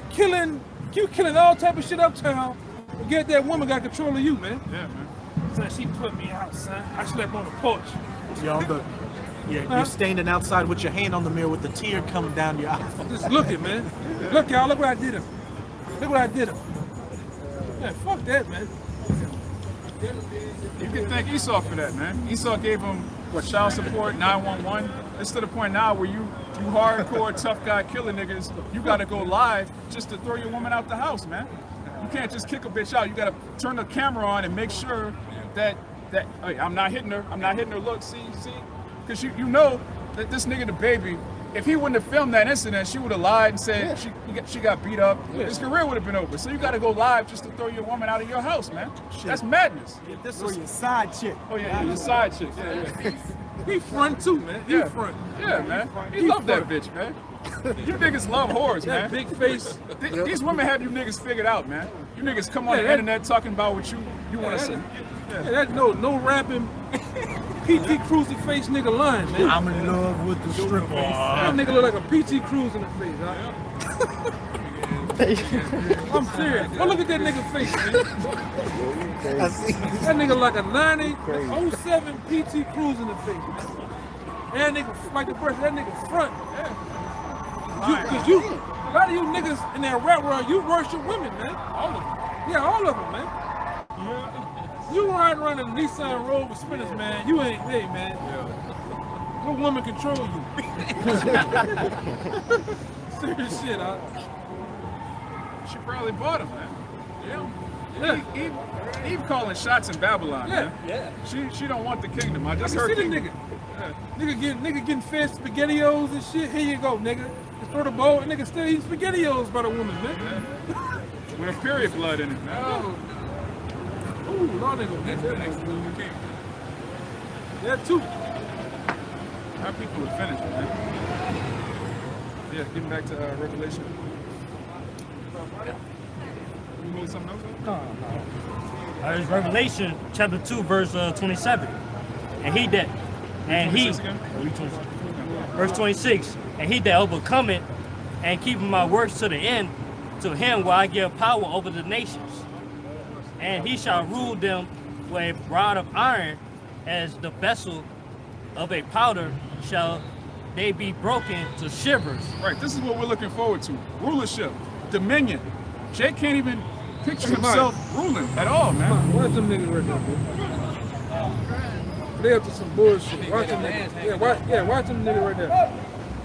killing all type of shit uptown. Forget that woman got control of you, man. Yeah, man. Son, she put me out, son. I slept on the porch. You're standing outside with your hand on the mirror with the tear coming down your eye. Just look it, man. Look, y'all, look what I did him. Look what I did him. Man, fuck that, man. You can thank Esau for that, man. Esau gave him child support, 911. It's to the point now where you hardcore tough guy killing niggas, you gotta go live just to throw your woman out the house, man. You can't just kick a bitch out. You gotta turn the camera on and make sure that hey, I'm not hitting her. Look, see, because you know that this nigga the baby. If he wouldn't have filmed that incident, she would have lied and said she got beat up. His career would have been over. So you got to go live just to throw your woman out of your house, man. That's madness. This is your side chick. Oh yeah, your side chick. Yeah. He front too, man. He front. Yeah, man. He love that bitch, man. You niggas love whores, That man. big face. These women have you niggas figured out, man. You niggas come on the internet talking about what you want to say. Yeah, that's no rapping PT Cruiser face nigga line, man. I'm in love with the stripper. That nigga look like a PT Cruz in the face, huh? I'm serious. Go look at that nigga face, man. That nigga like a 07 PT Cruz in the face, man. That nigga, like the person, that nigga front. Cause you, a lot of you niggas in that rap world, you worship women, man. All of them. Yeah, all of them, man. You ride around in a Nissan Rogue with spinners, man. You ain't, hey, man. No woman control you. Serious shit, huh? She probably bought him, man. Yeah. Eve calling shots in Babylon, man. Yeah. She don't want the kingdom. I just I heard can see the kingdom. nigga. Nigga getting fed SpaghettiOs and shit. Here you go, nigga. Just throw the bowl. Nigga still eating SpaghettiOs by the woman, man. With a period blood in it, man. Oh. Ooh, Lord, nigga. That too. Our people are finished, man. Yeah, getting back to Revelation. You hold something else? It's Revelation chapter 2, verse 27. And he that, and he, 26 again? verse 26, and he that overcometh and keepeth my works to the end, to him will I give power over the nations. And he shall rule them with a rod of iron, as the vessel of a powder shall they be broken to shivers. Right, this is what we're looking forward to. Rulership, dominion. Jake can't even picture himself ruling at all, man. Watch them niggas right there, bro. They up to some bullshit. Watch them niggas. Watch them niggas right there.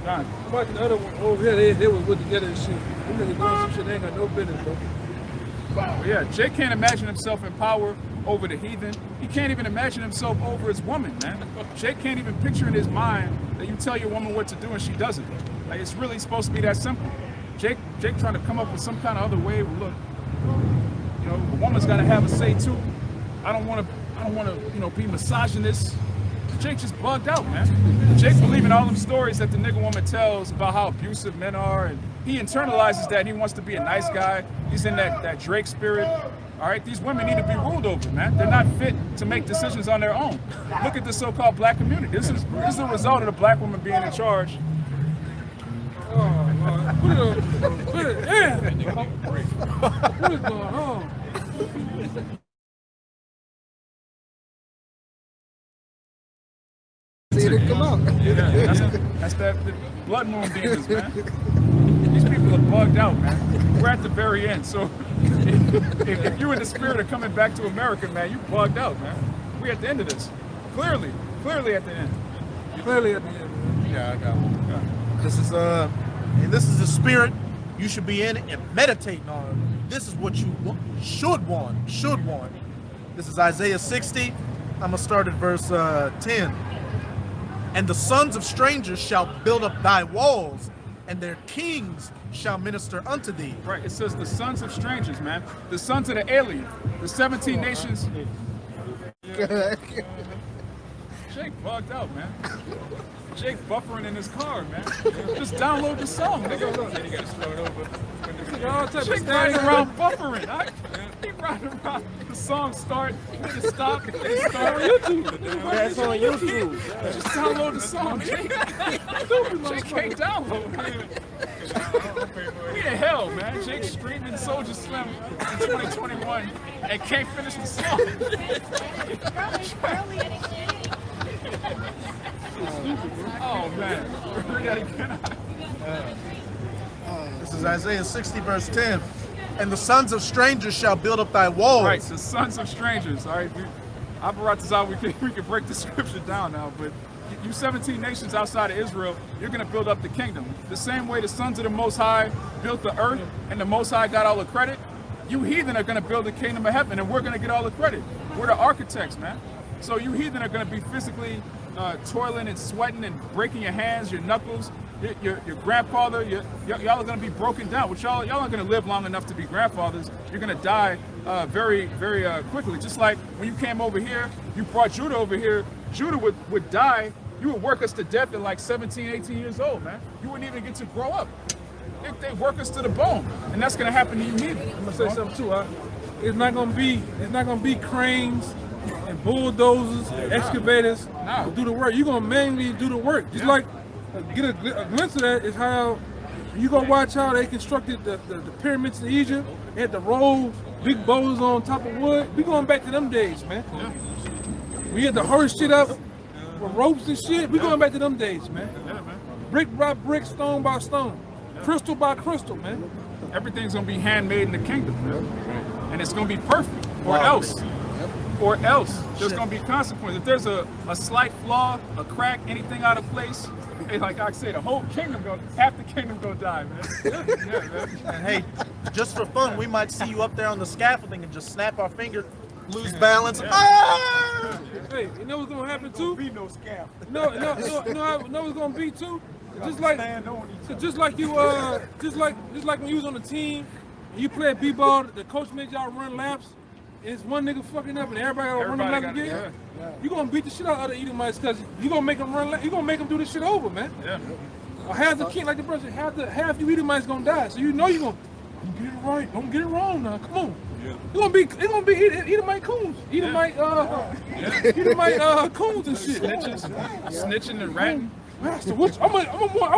John. I'm watching the other one over here. They was put together and shit. Them niggas doing some shit they ain't got no business, bro. Yeah, Jake can't imagine himself in power over the heathen. He can't even imagine himself over his woman, man. Jake can't even picture in his mind that you tell your woman what to do and she doesn't. Like, it's really supposed to be that simple. Jake trying to come up with some kind of other way. Well, look, you know, a woman's got to have a say too. I don't want to, you know, be misogynist. Jake just bugged out, man. Jake believing all them stories that the nigga woman tells about how abusive men are, and he internalizes that. He wants to be a nice guy. He's in that Drake spirit. All right, these women need to be ruled over, man. They're not fit to make decisions on their own. Look at the so-called black community. This is a result of the black woman being in charge. Oh, Lord. Put it, yeah. What is going on? See it come out. That's that the blood moon demons, man. These people are bugged out, man. We're at the very end, so if you in the spirit of coming back to America, man, you bugged out, man. We at the end of this. Clearly at the end. Clearly at the end. Yeah, I got one. This is and this is the spirit you should be in and meditating on. This is what you should want. This is Isaiah 60. I'm gonna start at verse 10. And the sons of strangers shall build up thy walls, and their kings shall minister unto thee. Right, it says the sons of strangers, man. The sons of the alien. The 17 nations. Jake bugged out, man. Jake buffering in his car, man. Just download the song, nigga. Then you gotta start over. Jake riding around buffering. He riding around. The song start, then it stop, then it start on YouTube. That's on YouTube. Just download the song, Jake. Jake can't download. We in hell, man. Jake streaming Soldier Slim in 2021 and can't finish the song. Oh man. Read that again. This is Isaiah 60 verse 10. And the sons of strangers shall build up thy walls. Right, the sons of strangers. All right, I brought this out. We can break the scripture down now, but you 17 nations outside of Israel, you're going to build up the kingdom. The same way the sons of the Most High built the earth and the Most High got all the credit, you heathen are going to build the kingdom of heaven and we're going to get all the credit. We're the architects, man. So you heathen are going to be physically toiling and sweating and breaking your hands, your knuckles. Your grandfather, y'all are going to be broken down. Which y'all aren't going to live long enough to be grandfathers. You're going to die very, very quickly. Just like when you came over here, you brought Judah over here. Judah would die. You would work us to death at like 17, 18 years old, man. You wouldn't even get to grow up. They work us to the bone, and that's going to happen to you neither. I'm gonna say something too. It's not gonna be cranes and bulldozers, and excavators to do the work. You're gonna manually do the work. Just like get a glimpse of that is how you gonna watch how they constructed the pyramids in Egypt. They had to roll big boulders on top of wood. We going back to them days, man. Yeah. We had to hurry shit up with ropes and shit. We going back to them days, man. Yeah, man. Brick by brick, stone by stone, crystal by crystal, man. Everything's going to be handmade in the kingdom, man. And it's going to be perfect, or else there's going to be consequences. If there's a slight flaw, a crack, anything out of place, hey, like I said, the whole kingdom half the kingdom gonna die, man. Yeah, man. And hey, just for fun, we might see you up there on the scaffolding and just snap our finger, lose balance. Yeah. Ah! Hey, you know what's gonna happen too? Be no scam. No, what's gonna be too? Just like when you was on the team and you played b-ball, the coach made y'all run laps. It's one nigga fucking up and everybody run them laps again. Yeah. You gonna beat the shit out of other Edomites because you gonna make them run. You gonna make them do this shit over, man. Yeah. Or half the king, like the brother, half you Edomites gonna die. So you know you gonna get it right. Don't get it wrong now. Come on. Yeah. It's gonna be Edomite coons, Edomite coons and shit. Snitching and ratting. Master, I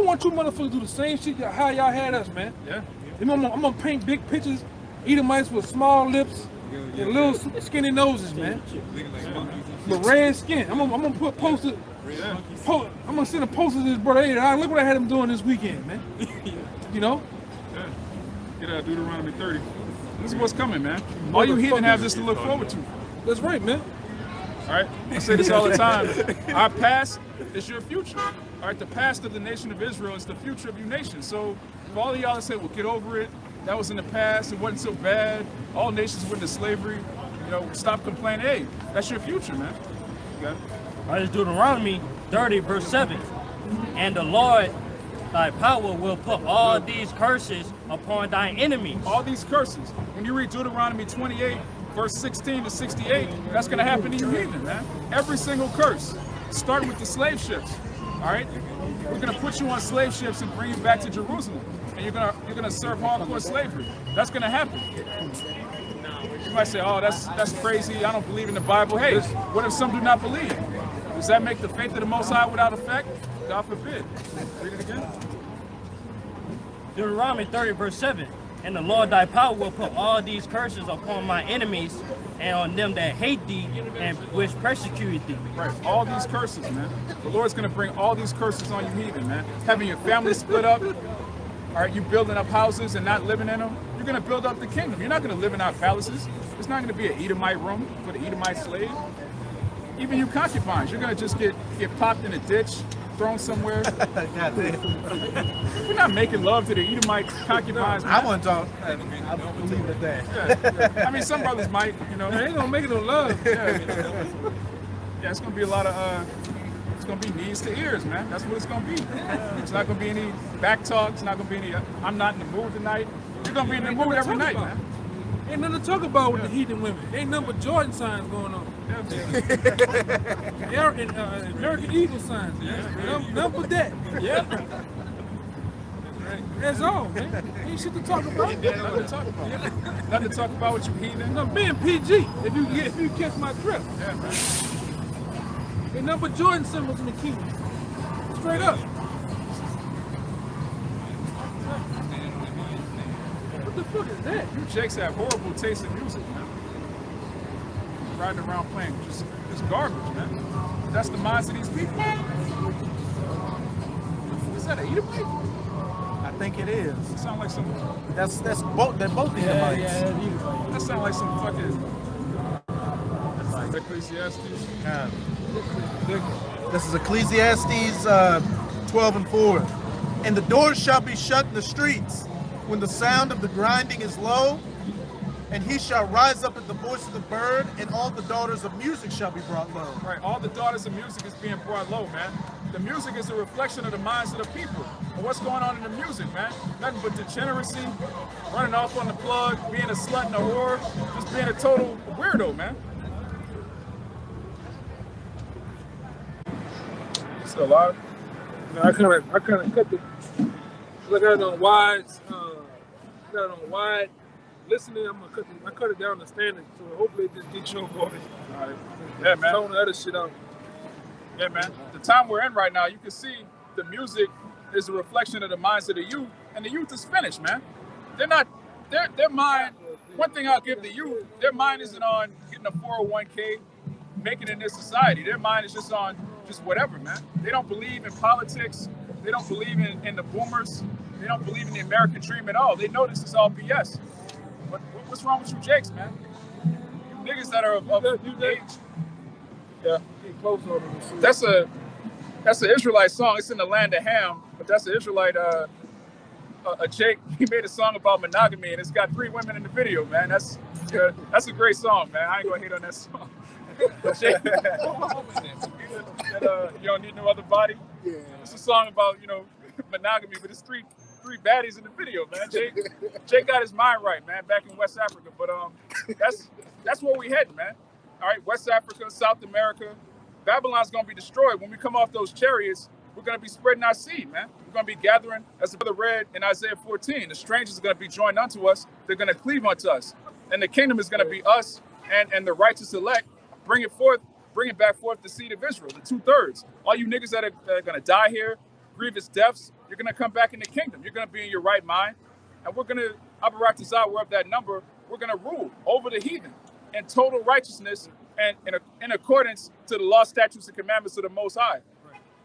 want you motherfuckers to do the same shit how y'all had us, man. Yeah. I'm gonna paint big pictures, Edomites with small lips and little skinny noses, man. But red skin. I'm gonna put posters. I'm gonna send a poster to this brother. Hey, look what I had him doing this weekend, man. You know? Yeah. Get out Deuteronomy 30. This is what's coming, man. All you heathen have this to look forward to. That's right, man. All right, I say this all the time. Our past is your future. All right, the past of the nation of Israel is the future of your nation. So for all of y'all that say, well, get over it. That was in the past. It wasn't so bad. All nations went into slavery. You know, stop complaining. Hey, that's your future, man. Okay. All right, it's Deuteronomy 30, verse 7. And the Lord, thy power, will put all these curses upon thy enemies. All these curses. When you read Deuteronomy 28, verse 16 to 68, that's going to happen to you heathen, man. Every single curse. Start with the slave ships. All right? We're going to put you on slave ships and bring you back to Jerusalem. And you're gonna serve hardcore slavery. That's gonna happen. You're might say, oh, that's crazy. I don't believe in the Bible. Hey, what if some do not believe? Does that make the faith of the Most High without effect? God forbid. Read it again. Deuteronomy 30 verse 7. And the Lord thy power will put all these curses upon my enemies and on them that hate thee and which persecuted thee. Right, all these curses, man. The Lord's gonna bring all these curses on you heathen, man. Having your family split up, all right, you building up houses and not living in them. You're gonna build up the kingdom. You're not gonna live in our palaces. It's not gonna be an Edomite room for the Edomite slave. Even you concubines, you're gonna just get popped in a ditch, thrown somewhere. We're not making love to the Edomite concubines. I want to talk. I don't believe it that. Yeah. I mean, some brothers might, you know. They ain't gonna make it no love. Yeah, it's gonna be a lot of it's gonna be knees to ears, man. That's what it's gonna be. It's not gonna be any back talk. It's not gonna be any I'm not in the mood tonight. You're gonna be in the mood every night, man. Ain't nothing to talk about with the heathen women. Ain't nothing but Jordan signs going on. American Eagle signs. Nothing but that. Yeah. That's all, man. Ain't shit to talk about. Yeah, nothing to talk about. Nothing to talk about with you heathen. No, being PG. If you catch my drift. Yeah, man. Ain't nothing but Jordan symbols in the kingdom. Straight up. What the fuck is that? You Jakes have horrible taste in music, man. Riding around playing just garbage, man. That's the minds of these people. Is that an Edomite? I think it is. It sound like some. That's both. They're both Edomites. That sound like some fucking. Ecclesiastes. This is Ecclesiastes 12:4. And the doors shall be shut in the streets when the sound of the grinding is low, and he shall rise up at the voice of the bird, and all the daughters of music shall be brought low. Right, all the daughters of music is being brought low, man. The music is a reflection of the minds of the people. And what's going on in the music, man? Nothing but degeneracy, running off on the plug, being a slut and a whore, just being a total weirdo, man. Still alive? No, I kind of cut the. I got it on wide. Got it on wide. Listening, I cut it down to standing, so hopefully it just gets your voice. All right. Yeah, man. Tone the other shit out. Yeah, man. The time we're in right now, you can see the music is a reflection of the minds of the youth, and the youth is finished, man. They're not. Their mind. One thing I'll give the youth, their mind isn't on getting a 401k, making it in this society. Their mind is just on just whatever, man. They don't believe in politics. They don't believe in the boomers. They don't believe in the American dream at all. They know this is all BS. But what's wrong with you Jakes, man? You niggas that are of age. Yeah. That's an Israelite song. It's in the land of Ham, but that's an Israelite a Jake. He made a song about monogamy, and it's got 3 women in the video, man. That's a great song, man. I ain't gonna hate on that song. Jake, you don't need no other body. Yeah. It's a song about monogamy, but it's three baddies in the video, man. Jake got his mind right, man, back in West Africa. But that's where we heading, man. All right, West Africa, South America. Babylon's gonna be destroyed. When we come off those chariots, we're gonna be spreading our seed, man. We're gonna be gathering, as the brother read in Isaiah 14. The strangers are gonna be joined unto us. They're gonna cleave unto us, and the kingdom is gonna be us and the righteous elect. Bring it back forth the seed of Israel, the 2/3. All you niggas that are gonna die here, grievous deaths, you're gonna come back in the kingdom. You're gonna be in your right mind, and we're gonna, Abarakazah, we're of that number. We're gonna rule over the heathen in total righteousness and in accordance to the law, statutes, and commandments of the Most High.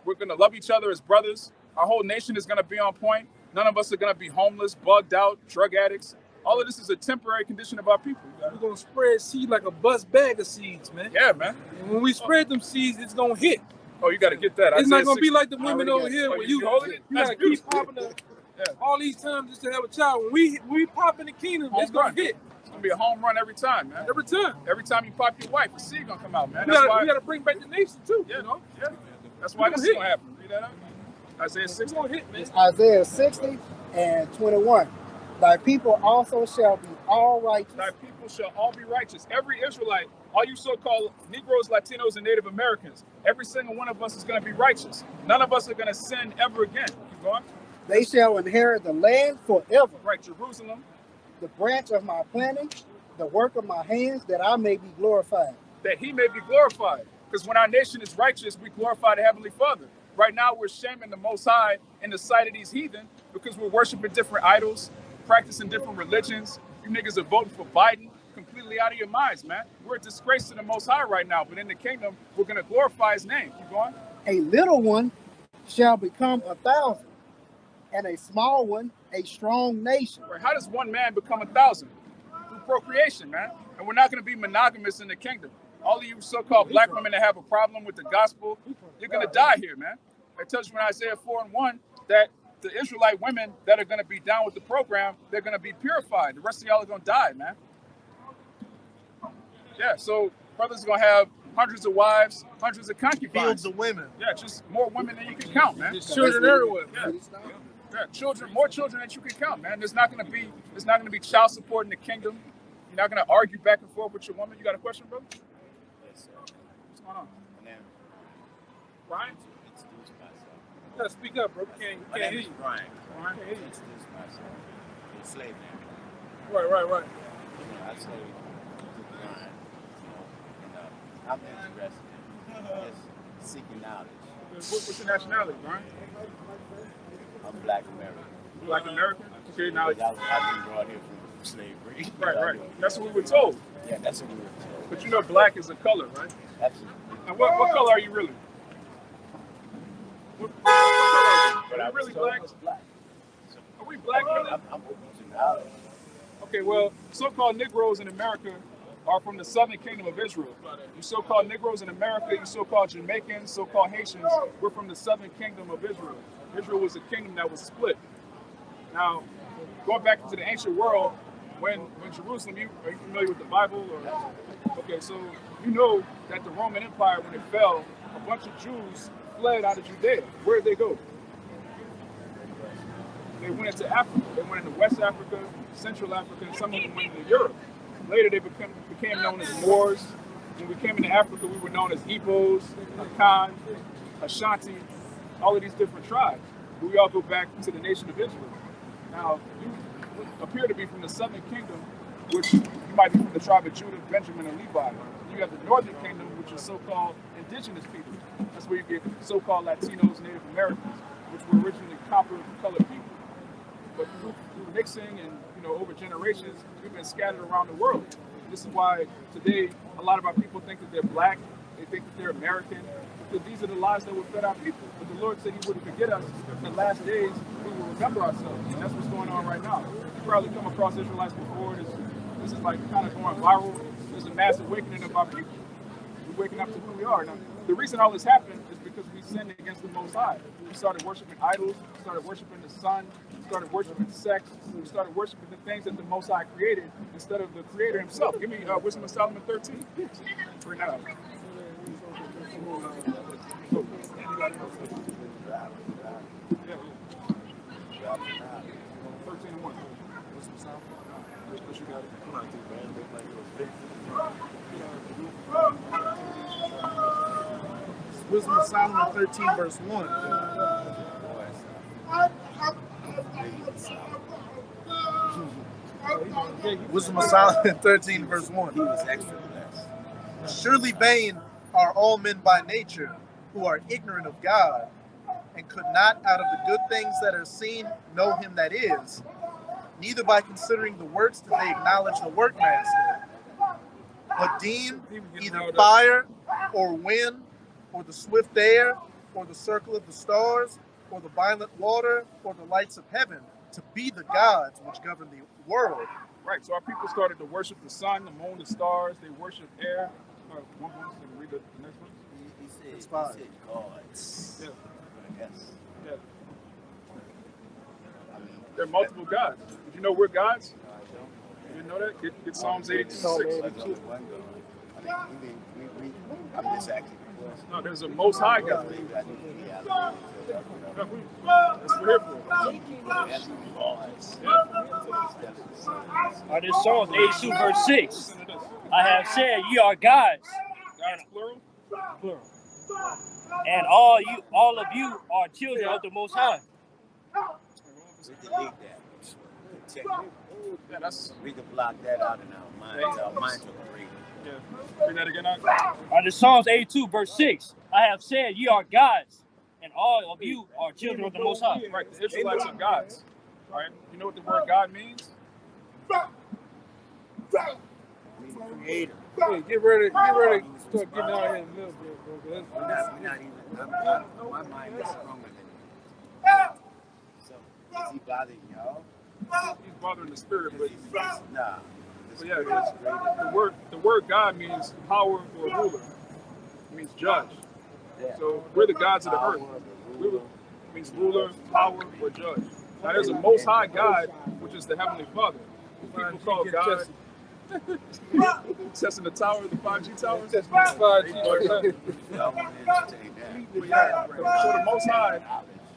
We're gonna love each other as brothers. Our whole nation is gonna be on point. None of us are gonna be homeless, bugged out, drug addicts. All of this is a temporary condition of our people. We're gonna spread seed like a bust bag of seeds, man. Yeah, man. And when we spread them seeds, it's gonna hit. Oh, you gotta get that. It's not gonna be like the women over here where you gotta beautiful. keep popping all these times just to have a child. When we pop in the kingdom, it's gonna hit. It's gonna be a home run every time, man. Every time. Every time you pop your wife, the seed gonna come out, man. We gotta bring back the nation too. Yeah, yeah. That's why this is gonna happen. Read that up. Isaiah 60. It's Isaiah 60 and 21. Thy people also shall be all righteous. Thy people shall all be righteous. Every Israelite, all you so-called Negroes, Latinos, and Native Americans, every single one of us is going to be righteous. None of us are going to sin ever again. Keep going. They shall inherit the land forever. Right, Jerusalem. The branch of my planting, the work of my hands, that I may be glorified. That he may be glorified. Because when our nation is righteous, we glorify the Heavenly Father. Right now, we're shaming the Most High in the sight of these heathen because we're worshiping different idols, practicing different religions. You niggas are voting for Biden, completely out of your minds, man. We're a disgrace to the Most High right now, but in the kingdom, we're going to glorify his name. Keep going. A little one shall become 1,000, and a small one a strong nation. Right. How does one man become 1,000? Through procreation, man. And we're not going to be monogamous in the kingdom. All of you so-called black women that have a problem with the gospel, you're going to die here, man. It tells you in Isaiah 4:1 that the Israelite women that are going to be down with the program, they're going to be purified. The rest of y'all are going to die, man. Yeah, so brothers are going to have hundreds of wives, hundreds of concubines. Fields of women. Yeah, just more women than you can count, man. There's children everywhere. Yeah. Yeah, children, more children than you can count, man. There's not going to be child support in the kingdom. You're not going to argue back and forth with your woman. You got a question, bro? Yes, sir. What's going on? My name Brian? is introduce myself. You gotta speak up, bro. We My can't name hear is you. Brian. Brian? Introduce myself. I'm a slave man. Right. You know, I say to Brian, you know, and I'm interested in just seeking knowledge. What's your nationality, Brian? I'm Black American. Black American? Okay, now, I've been brought here from slavery. right. That's what we were told. Yeah, that's what we were told. But you know black is a color, right? Absolutely. And what color are you really? What color are you? But Are I you was really told black? I was black. Are we black really? I'm open to knowledge. Okay, well, so-called Negroes in America are from the southern kingdom of Israel. You so-called Negroes in America, you so-called Jamaicans, so-called Haitians, we're from the southern kingdom of Israel. Israel was a kingdom that was split. Now, going back into the ancient world, when Jerusalem, are you familiar with the Bible? Or, okay, so you know that the Roman Empire, when it fell, a bunch of Jews fled out of Judea. Where did they go? They went into Africa. They went into West Africa, Central Africa, and some of them went into Europe. Later, they became known as Moors. When we came into Africa, we were known as Igbos, Akan, Ashanti, all of these different tribes. But we all go back to the nation of Israel. Now, you appear to be from the southern kingdom, which you might be from the tribe of Judah, Benjamin, and Levi. You have the northern kingdom, which is so-called indigenous people. That's where you get so-called Latinos, Native Americans, which were originally colored people. But through mixing and over generations, we've been scattered around the world. This is why today a lot of our people think that they're black, they think that they're American, because these are the lies that were fed our people. But the Lord said he wouldn't forget us. In the last days, we will remember ourselves. And that's what's going on right now. You probably come across Israelites before. This is like kind of going viral. There's a mass awakening of our people. We're waking up to who we are. Now, the reason all this happened is because we sinned against the Most High. We started worshiping idols, we started worshiping the sun, we started worshiping sex, we started worshiping the things that the Most High created instead of the Creator himself. Give me Wisdom of Solomon 13. Bring that up. Yeah. 13:1. Wisdom of Solomon. What you got? Come on, dude, man. Look like it was Wisdom of Solomon 13, verse 1. Wisdom of Solomon 13, verse 1. He was extra blessed. Surely vain are all men by nature, who are ignorant of God, and could not out of the good things that are seen know him that is, neither by considering the works that they acknowledge the workmaster, but deem either fire or wind, or the swift air, or the circle of the stars, or the violent water, or the lights of heaven, to be the gods which govern the world. Right, so our people started to worship the sun, the moon, the stars. They worship air. One more, so read the next one. He said, It's fine. he said gods. Yeah. Yes. Yeah. I mean, There are multiple gods. Did you know we're gods? You didn't know that? Get Psalms 82:6. I'm just asking. No, there's a Most High God. That's what we're here for. This Psalms 82 verse 6. I have said ye are gods. God's plural. Plural. And all of you are children of the Most High. We delete that. technique. Yeah, that's We can block that out in our minds. Our minds are great. yeah. Read that again. The Psalms 82, verse 6. I have said, ye are gods, and all of you are children of the Most High. Right, the Israelites are gods. Right? You know what the word God means? Creator. Hey, get ready to start getting out here in the middle, bro. We're not even. My mind is stronger than yours. So is he bothering y'all? He's bothering the spirit, but Nah. but yeah, the word God means power or ruler. It means judge. Yeah. So we're the gods of the earth. It means ruler, power, or judge. Now there's a Most High God, which is the Heavenly Father. People call God testing the tower, the 5G tower. Testing the 5G. Y'all want to entertain that. But yeah, so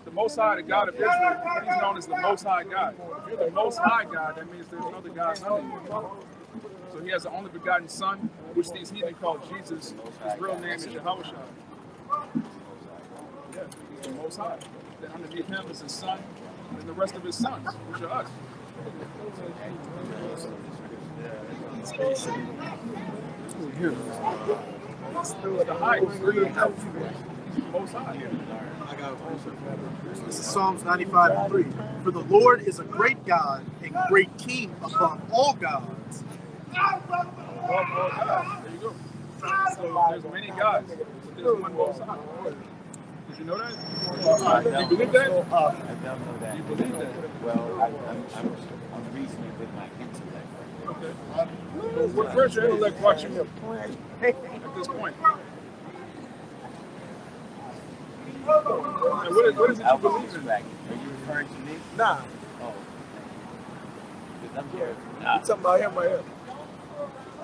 the Most High, the God of Israel, he's known as the Most High God. If you're the Most High God, that means there's another God under you. So he has an only begotten Son, which these heathen call Jesus. His real name is Yahawashi. Yeah, he's the Most High. Then underneath him is his Son and the rest of his sons, which are us. The highest. Most High. This is Psalms 95:3. For the Lord is a great God and great King above all gods. There you go. So there's many gods, but there's one Most High. Did you know that? You believe that? I don't know that. You believe that? Well, I'm reasoning with my intellect. Okay. Well, where's your intellect watching you at this point? And what is it you believe in? Are you referring to me? Nah. Oh. Because I'm here. You talking about him right here.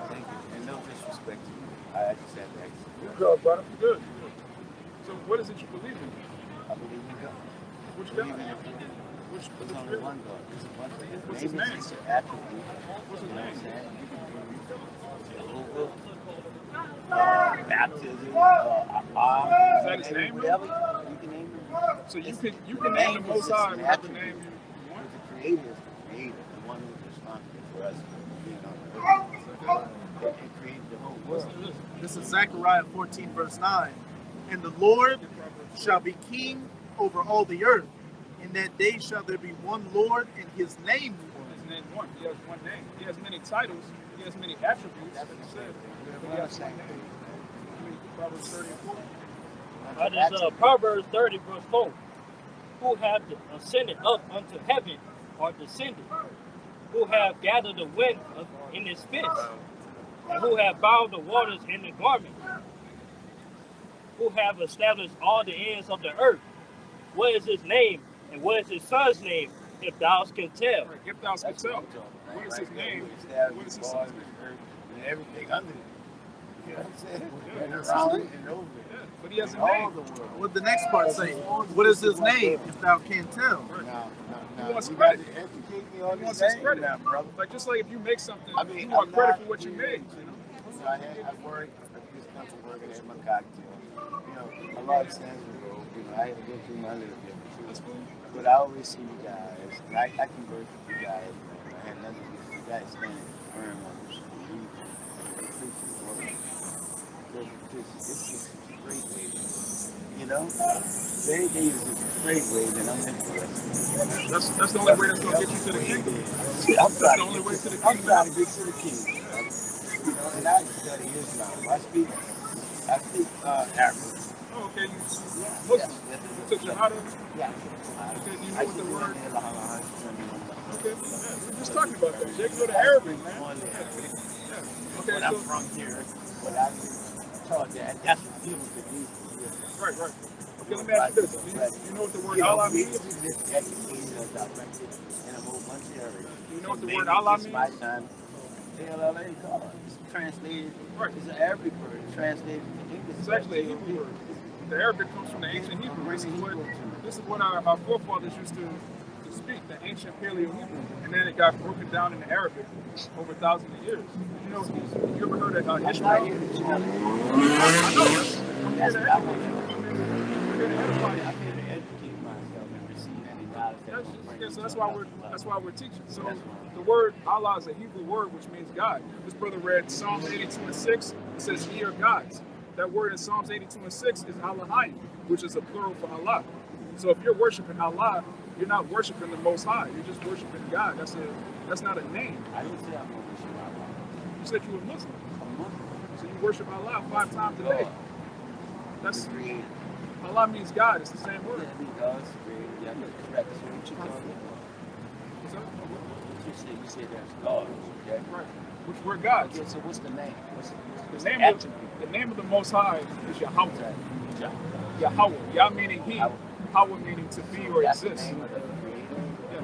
Thank you. And no disrespect to you. I just had to ask you. You go, brother. Good. So what is it you believe in? I believe in God. Which I God? believe in everything. Which There's only one God. There's a bunch of What's his name? It's an attribute. What's his You know what I'm name? saying? Jehovah. Baptism. Is that his name? Whatever. You can name it. So you can name the Most High whatever name you want. The Creator is the Creator, the one who's responsible for us being on the earth and created the whole world. This is Zechariah 14, verse 9. And the Lord shall be king over all the earth. In that day shall there be one Lord, and his name His name one. He has one name. He has many titles. He has many attributes. That's what he said. But he has one name. Proverbs 30 and 4. That is Proverbs 30, verse 4. Who have ascended up unto heaven or descended? Who have gathered the wind in his fist? And who have bound the waters in the garment? Who have established all the ends of the earth? What is his name? And what is his son's name? If thou can tell. Right, if thou can tell. What is his name? What is his son's name? And everything under it. You know what I'm saying? Yeah, And that's around true. it and over it. Yeah, but he has a All name. the world. What the next part say? What is his name, if thou can't tell? Now, He wants you got credit. to educate me He on wants this his credit. now, brother. Like just like if you make something, I mean, you want I'm credit not for what you here, made. You know? So I work at this country working at my cocktail. You know, a lot of stands ago, you know, I had to go through my little bit. That's cool. But I always see you guys, and I can work with you guys. I had nothing to do. You guys standing firm on this. It's just a great way. You know? Very days is a great way that I'm interested. That's the only way that's gonna get you to the kingdom. I'm That's the only way to the I'm kingdom. trying to get to the kingdom. You know, and I study Islam. I speak Arabic. Oh, okay. You Muslim. You took Shahada. Yeah. Okay, do you know what the word? Okay, yeah, we're just talking about that. Jake, go to Arabic, man. Yeah. Okay, But I'm so from here, but I taught that. That's what people could do. right. Okay, let me ask you this. Do you know what the word Allah means? Education is directed in a whole bunch of areas. Do you know what the word Allah It's my means? time. ALLA call it. It's translated. Right. It's an Arabic word. It's translated to English. It's actually a Hebrew word. The Arabic comes from the ancient Hebrew. This is what our forefathers used to speak, the ancient Paleo Hebrew, and then it got broken down into Arabic over thousands of years. You know, you ever heard of Ishmael? I know. That's what I want to do. I'm here to educate myself and receive any knowledge So that's why we're teaching. So the word Allah is a Hebrew word which means God. This brother read Psalms 82:6. It says, "Ye are gods." That word in Psalms 82:6 is Halalyam, which is a plural for Allah. So if you're worshiping Allah, you're not worshiping the Most High. You're just worshiping God. That's not a name. I didn't say I'm going to worship Allah. You said you were Muslim. I'm Muslim. So you worship Allah 5 times a day. That's Allah means God. It's the same word. Yeah, he does. Yeah, correct. So what you telling me? What's up? You said there's gods, okay? Right. Which we're gods. Okay, so what's the name? What's The the name attribute? the name of the Most High is Yahawah. Yeah. Yahawah. Yah meaning He. Hawa meaning to be or That's exist. the name of the creator. Yeah.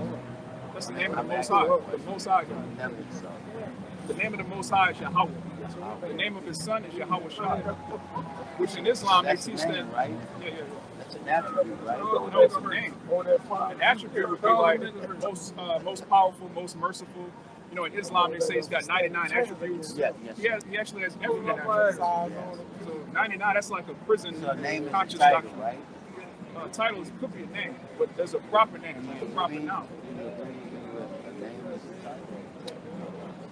That's the name of the Most High. The Most High God. Never so. The name of the Most High is Yahawah. The name of His Son is Yahawashi. Which in Islam That's they the teach name, that. right? Yeah. That's an attribute, right? No, it's a name. An attribute would be like most powerful, most merciful. You know, in Islam they say He's got 99 attributes. Yes. He actually has everything. So 99, that's like a prison So name is conscious the title, doctrine. right? Titles could be a name, but there's a proper name, like a proper noun.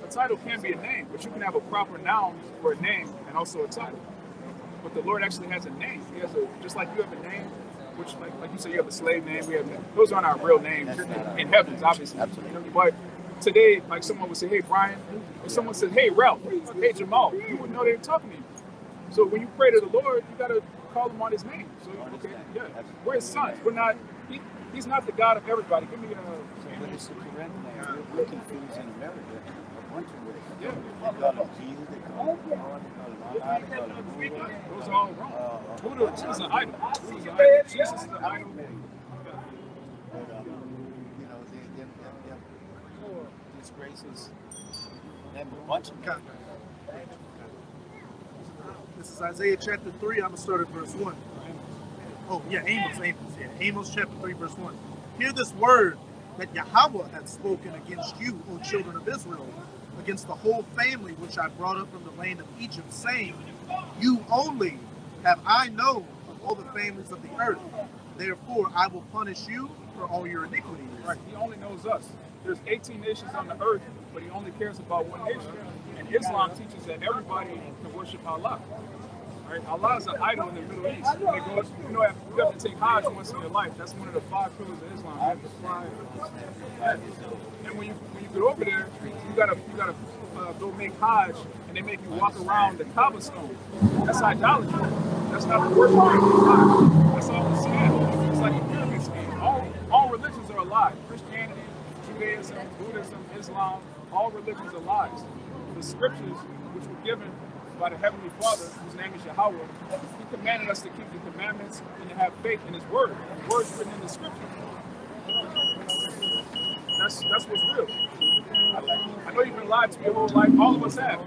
A title can be a name, but you can have a proper noun for a name and also a title. But the Lord actually has a name. He has just like you have a name, which like you say you have a slave name. We have those aren't our real names in heavens, obviously. But today, like someone would say, "Hey Brian," or someone says, "Hey Ralph," "Hey Jamal," you wouldn't know they were talking to you. So when you pray to the Lord, you gotta call Him on His name. So okay, yeah, we're His sons. We're not. He's not the God of everybody. Give me But it's the correct name. We're confused in America. A bunch of ways. Yeah. They call Him Jesus. They call Him God. They call Him Allah. They call Him Buddha. those are all wrong. Buddha is an idol. Buddha is an idol. Jesus is an idol. But, you know, them disgraces. Them a bunch of guys. This is Isaiah chapter 3. I'm going to start at verse 1. Oh, yeah, Amos. Yeah, Amos chapter 3, verse 1. Hear this word that Yahawah hath spoken against you, O children of Israel, against the whole family which I brought up from the land of Egypt, saying, you only have I known of all the families of the earth. Therefore, I will punish you for all your iniquities. Right. He only knows us. There's 18 nations on the earth, but He only cares about one nation. And Islam teaches that everybody can worship Allah. Right? Allah is an idol in the Middle East. And it goes, you have to take Hajj once in your life. That's one of the 5 pillars of Islam. You have to fly. And when you get over there, you gotta go make Hajj, and they make you walk around the Kaaba stone. That's idolatry. That's not the worship of Allah. That's all a scam. It's like a pyramid scheme. All religions are a lie. Christianity, Judaism, Buddhism, Islam, all religions are lies. The scriptures, which were given by the Heavenly Father, whose name is Yahawah, He commanded us to keep the commandments and to have faith in His word. The word's written in the scripture. That's what's real. I know you've been lied to your whole life. All of us have.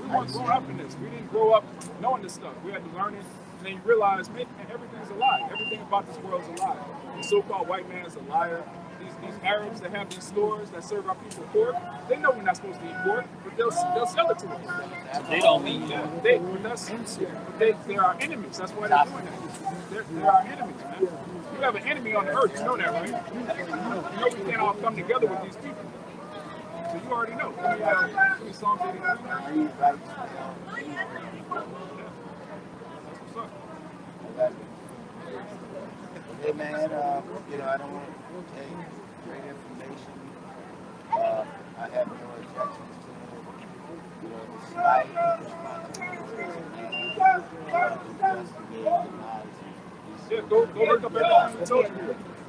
We weren't grown up in this. We didn't grow up knowing this stuff. We had to learn it, and then you realize, man, everything's a lie. Everything about this world is a lie. The so-called white man is a liar. These Arabs that have these stores that serve our people pork, they know we're not supposed to eat pork, but they'll sell it to us. They don't mean They're our enemies. That's why they're doing that. They're our enemies, man. You have an enemy on the earth. You know that, right? You know we can't all come together with these people. So you already know. Give me Psalms 83. That's what's up. Hey man, I don't want to take great information. I have no objections to it. The slight Yeah, go look up everything we told you.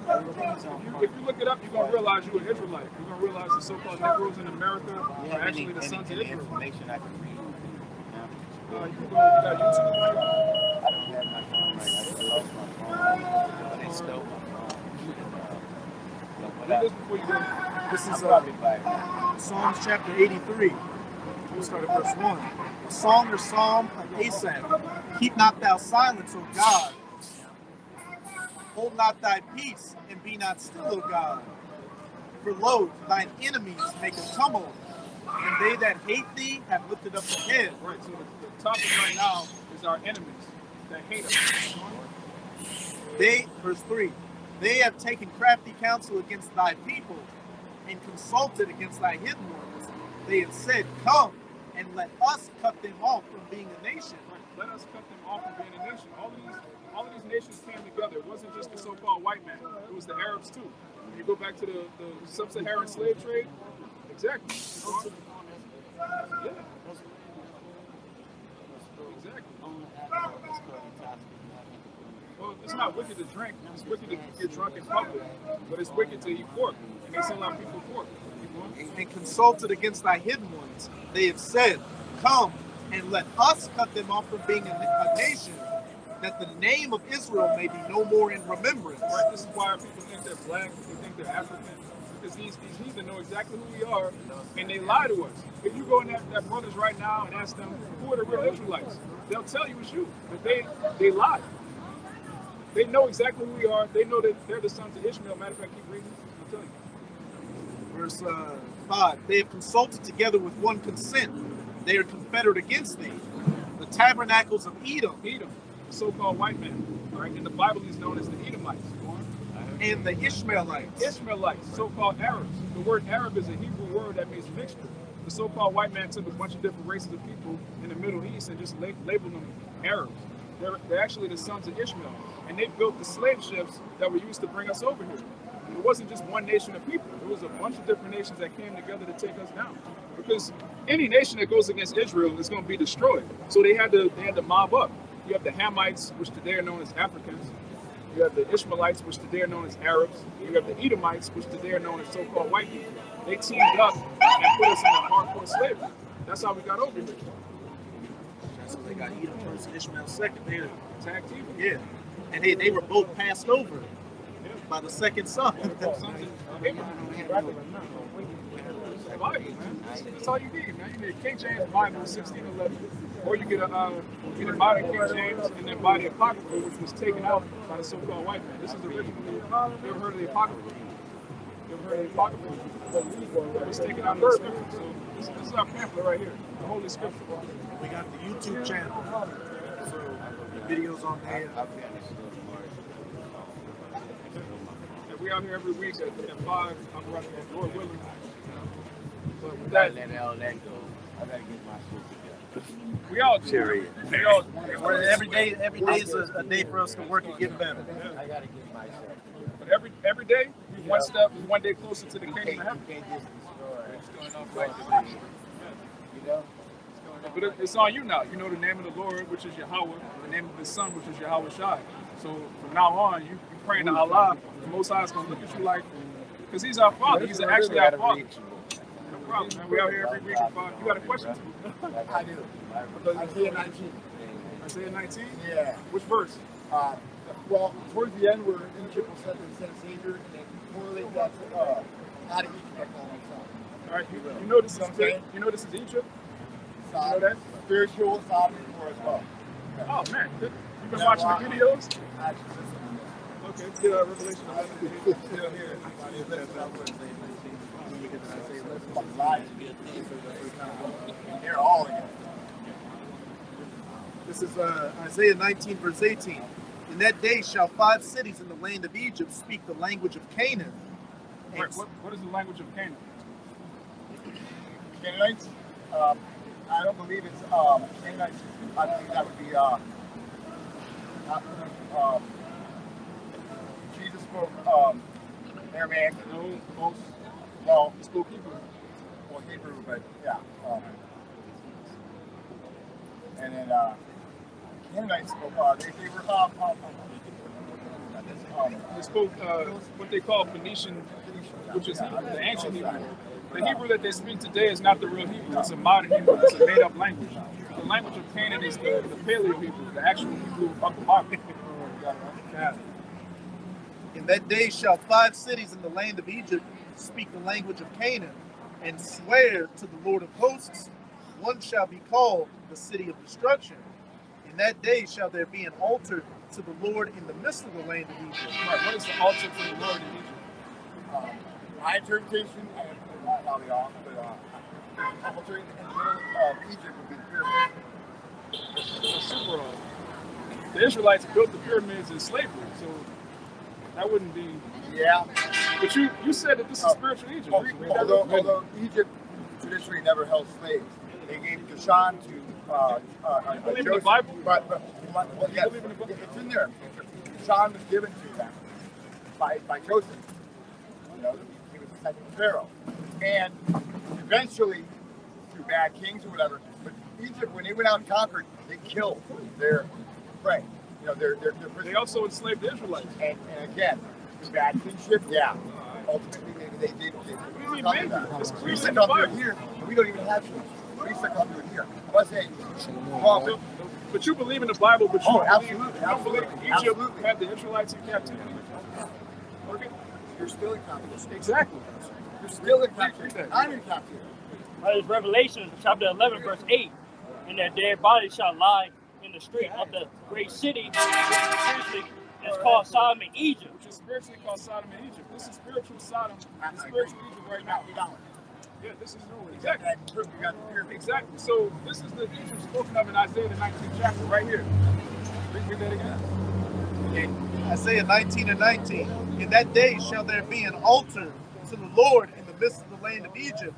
If you look it up, you're going to realize you're an Israelite. You're going to realize the so-called Negroes in America are actually the sons of Israel. Information I can read. You can go to YouTube. I don't have my phone right now. I lost my phone. But they stole my phone. Read this before you go. This is Probably by now. Psalms chapter 83. We'll start at verse 1. A song or psalm of Asaph. Keep not thou silence, O God. Hold not thy peace, and be not still, O God. For lo, thine enemies make a tumult, and they that hate thee have lifted up their head. Right, so the topic right now is our enemies that hate us. Verse 3, They have taken crafty counsel against thy people and consulted against thy hidden ones. They have said, come and let us cut them off from being a nation. Let us cut them off from being a nation. All of these nations came together. It wasn't just the so-called white man. It was the Arabs too. When you go back to the sub-Saharan slave trade, exactly. Yeah. Exactly. Well, it's not wicked to drink. It's wicked to get drunk in public, but it's wicked to eat pork. And they sell out people pork. And consulted against thy hidden ones. They have said, come and let us cut them off from being a nation, that the name of Israel may be no more in remembrance. Right. This is why people think they're black, they think they're African, because these heathen know exactly who we are, and they lie to us. If you go in that brothers right now and ask them who are the real Israelites, they'll tell you it's you, but they lie. They know exactly who we are. They know that they're the sons of Ishmael. Matter of fact, keep reading. I'll tell you. Verse 5, they have consulted together with one consent. They are confederate against thee. The tabernacles of Edom, the so-called white man, right? In the Bible, he's known as the Edomites. And the Ishmaelites, so-called Arabs. The word Arab is a Hebrew word that means mixture. The so-called white man took a bunch of different races of people in the Middle East and just labeled them Arabs. They're actually the sons of Ishmael. And they built the slave ships that were used to bring us over here. It wasn't just one nation of people. It was a bunch of different nations that came together to take us down. Because any nation that goes against Israel is going to be destroyed. So they had to mob up. You have the Hamites, which today are known as Africans. You have the Ishmaelites, which today are known as Arabs. You have the Edomites, which today are known as so-called white people. They teamed up and put us in a hardcore slavery. That's how we got over here. So they got Edom first and Ishmael second. They were tag team. Yeah. And they were both passed over by the second son. That's all you need, man. You need King James Bible 1611, or you get a modern King James and then buy the Apocrypha, which was taken out by the so-called white man. This is original. You ever heard of the Apocrypha? You ever heard of the Apocrypha? It was taken out of the Scripture. So this is our pamphlet right here, the Holy Scripture. We got the YouTube channel, so videos on there. We out here every week at 5. I'm running the door willing. But with that, let all that go. I gotta get my shit together. We all do. We all do. Every day is a day for us to work and get better. I gotta get myself. But every day, one day closer to the kingdom of heaven. You can't just destroy Right. You know? But it's on you now. You know the name of the Lord, which is Yahawah, the name of His Son, which is Yahawashi. So from now on, you praying to Allah. The Most High is gonna look at you like, because He's our Father. He's actually our Father. No problem, man. We out here every week. You got a question? I do. Isaiah 19. Isaiah 19? Yeah. Which verse? Well, towards the end, where Egypt will send a Savior, and then correlate that to out of Egypt. All right. You know this is You know this is Egypt. You know that? Spiritual sovereign war as well. Oh man, you've been watching the videos? Okay, let's get Revelation 11. Still here. They're all again. This is Isaiah 19, verse 18. In that day shall 5 cities in the land of Egypt speak the language of Canaan. Wait, what is the language of Canaan? Canaanites? I don't believe it's Canaanites. I think that would be Jesus spoke Aramaic. No, he spoke Hebrew. Well, Hebrew, but yeah. And then Canaanites spoke. They were They spoke what they call Phoenician, which is Hebrew, the ancient Hebrew. The Hebrew that they speak today is not the real Hebrew. It's a modern Hebrew. It's a made-up language. The language of Canaan is the Paleo Hebrew, the actual Hebrew of the Bible. In that day shall 5 cities in the land of Egypt speak the language of Canaan, and swear to the Lord of hosts. One shall be called the city of destruction. In that day shall there be an altar to the Lord in the midst of the land of Egypt. Right, what is the altar to the Lord in Egypt? My interpretation, and not all y'all, but the altar in the middle of Egypt would be the pyramid. So super old. The Israelites built the pyramids in slavery, so That wouldn't be. Yeah. But you said that this is spiritual Egypt. Although Egypt traditionally never held slaves, they gave Kashan to you believe in the Joseph. Bible? But yes, it's in there. Kashan was given to them by Joseph. You know, he was the second Pharaoh, and eventually through bad kings or whatever. But Egypt, when they went out and conquered, they killed their prey. You know, their They also enslaved the Israelites. And again, through bad kingship, yeah. Ultimately, they did. We made that. It's We clearly stick in the up here, Bible. and we don't even have shoes. We stick up here. I'm not saying, well, But you believe in the Bible, but you Oh, don't absolutely, you don't believe absolutely, Egypt absolutely. had the Israelites in captivity. Okay. you're still in captivity. Exactly. You're still in captivity. I'm in captivity. It's Revelation chapter 11, verse 8. And their dead bodies shall lie in the street of the great city, which spiritually is called Sodom and Egypt. Which is spiritually called Sodom and Egypt. This is spiritual Sodom and spiritual Egypt right now. Yeah, this is exactly. Exactly. So this is the Egypt spoken of in Isaiah the 19th chapter, right here. Read that again. Isaiah 19 and 19. In that day shall there be an altar to the Lord in the midst of the land of Egypt,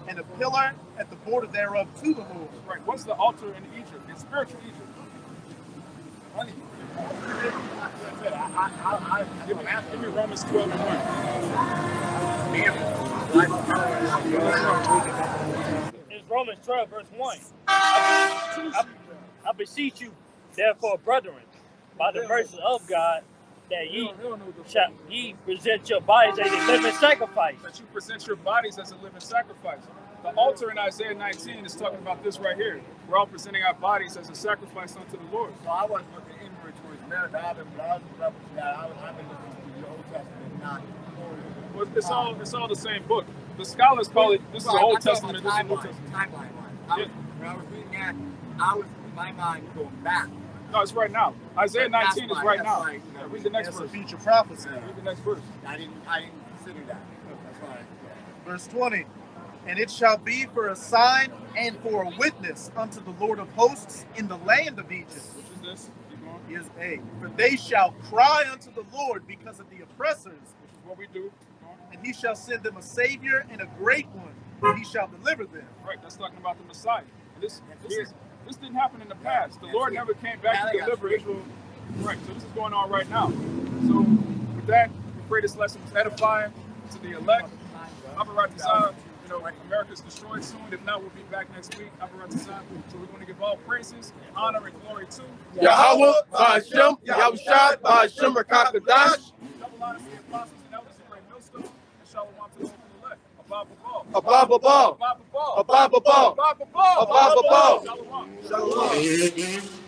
and a pillar at the border thereof to the Lord. Right. What's the altar in Egypt? It's spiritual Egypt. Money. Give me Romans 12 and 1. It's Romans 12, verse 1. I beseech you, therefore, brethren, by the mercy of God, that ye present your bodies as a living sacrifice. That you present your bodies as a living sacrifice. The altar in Isaiah 19 is talking about this right here. We're all presenting our bodies as a sacrifice unto the Lord. So I wasn't looking inward towards America. I've been looking to the Old Testament, not. Well, it's all the same book. The scholars call it, this is the Old Testament, this is the New Testament. Timeline. When I was reading that, I was, in my mind, going back. No, it's right now. Isaiah 19 is right now. Read the next That's verse. a future prophecy. Read the next verse. I didn't consider that. That's why. Verse 20. And it shall be for a sign and for a witness unto the Lord of hosts in the land of Egypt. Which is this? Keep going. Here's A. For they shall cry unto the Lord because of the oppressors, Which is what we do. and he shall send them a Savior and a great one, and he shall deliver them. Right, that's talking about the Messiah. And this didn't happen in the past. The Lord never came back to deliver Israel. Right, so this is going on right now. So with that, we pray this lesson was edifying to the elect. Abarat, you know, America's destroyed soon. If not, we'll be back next week. Abarat, so we're going to give all praises, honor, and glory to Yahawah, bahasham, Yahawashi, bahasham, Rakakadash. double honors to the apostles and elders of great Millstone, and Shalawam to the elect. Ababa, Ababa. Ababa, Ababa. Ababa. Shalawam. Shalom.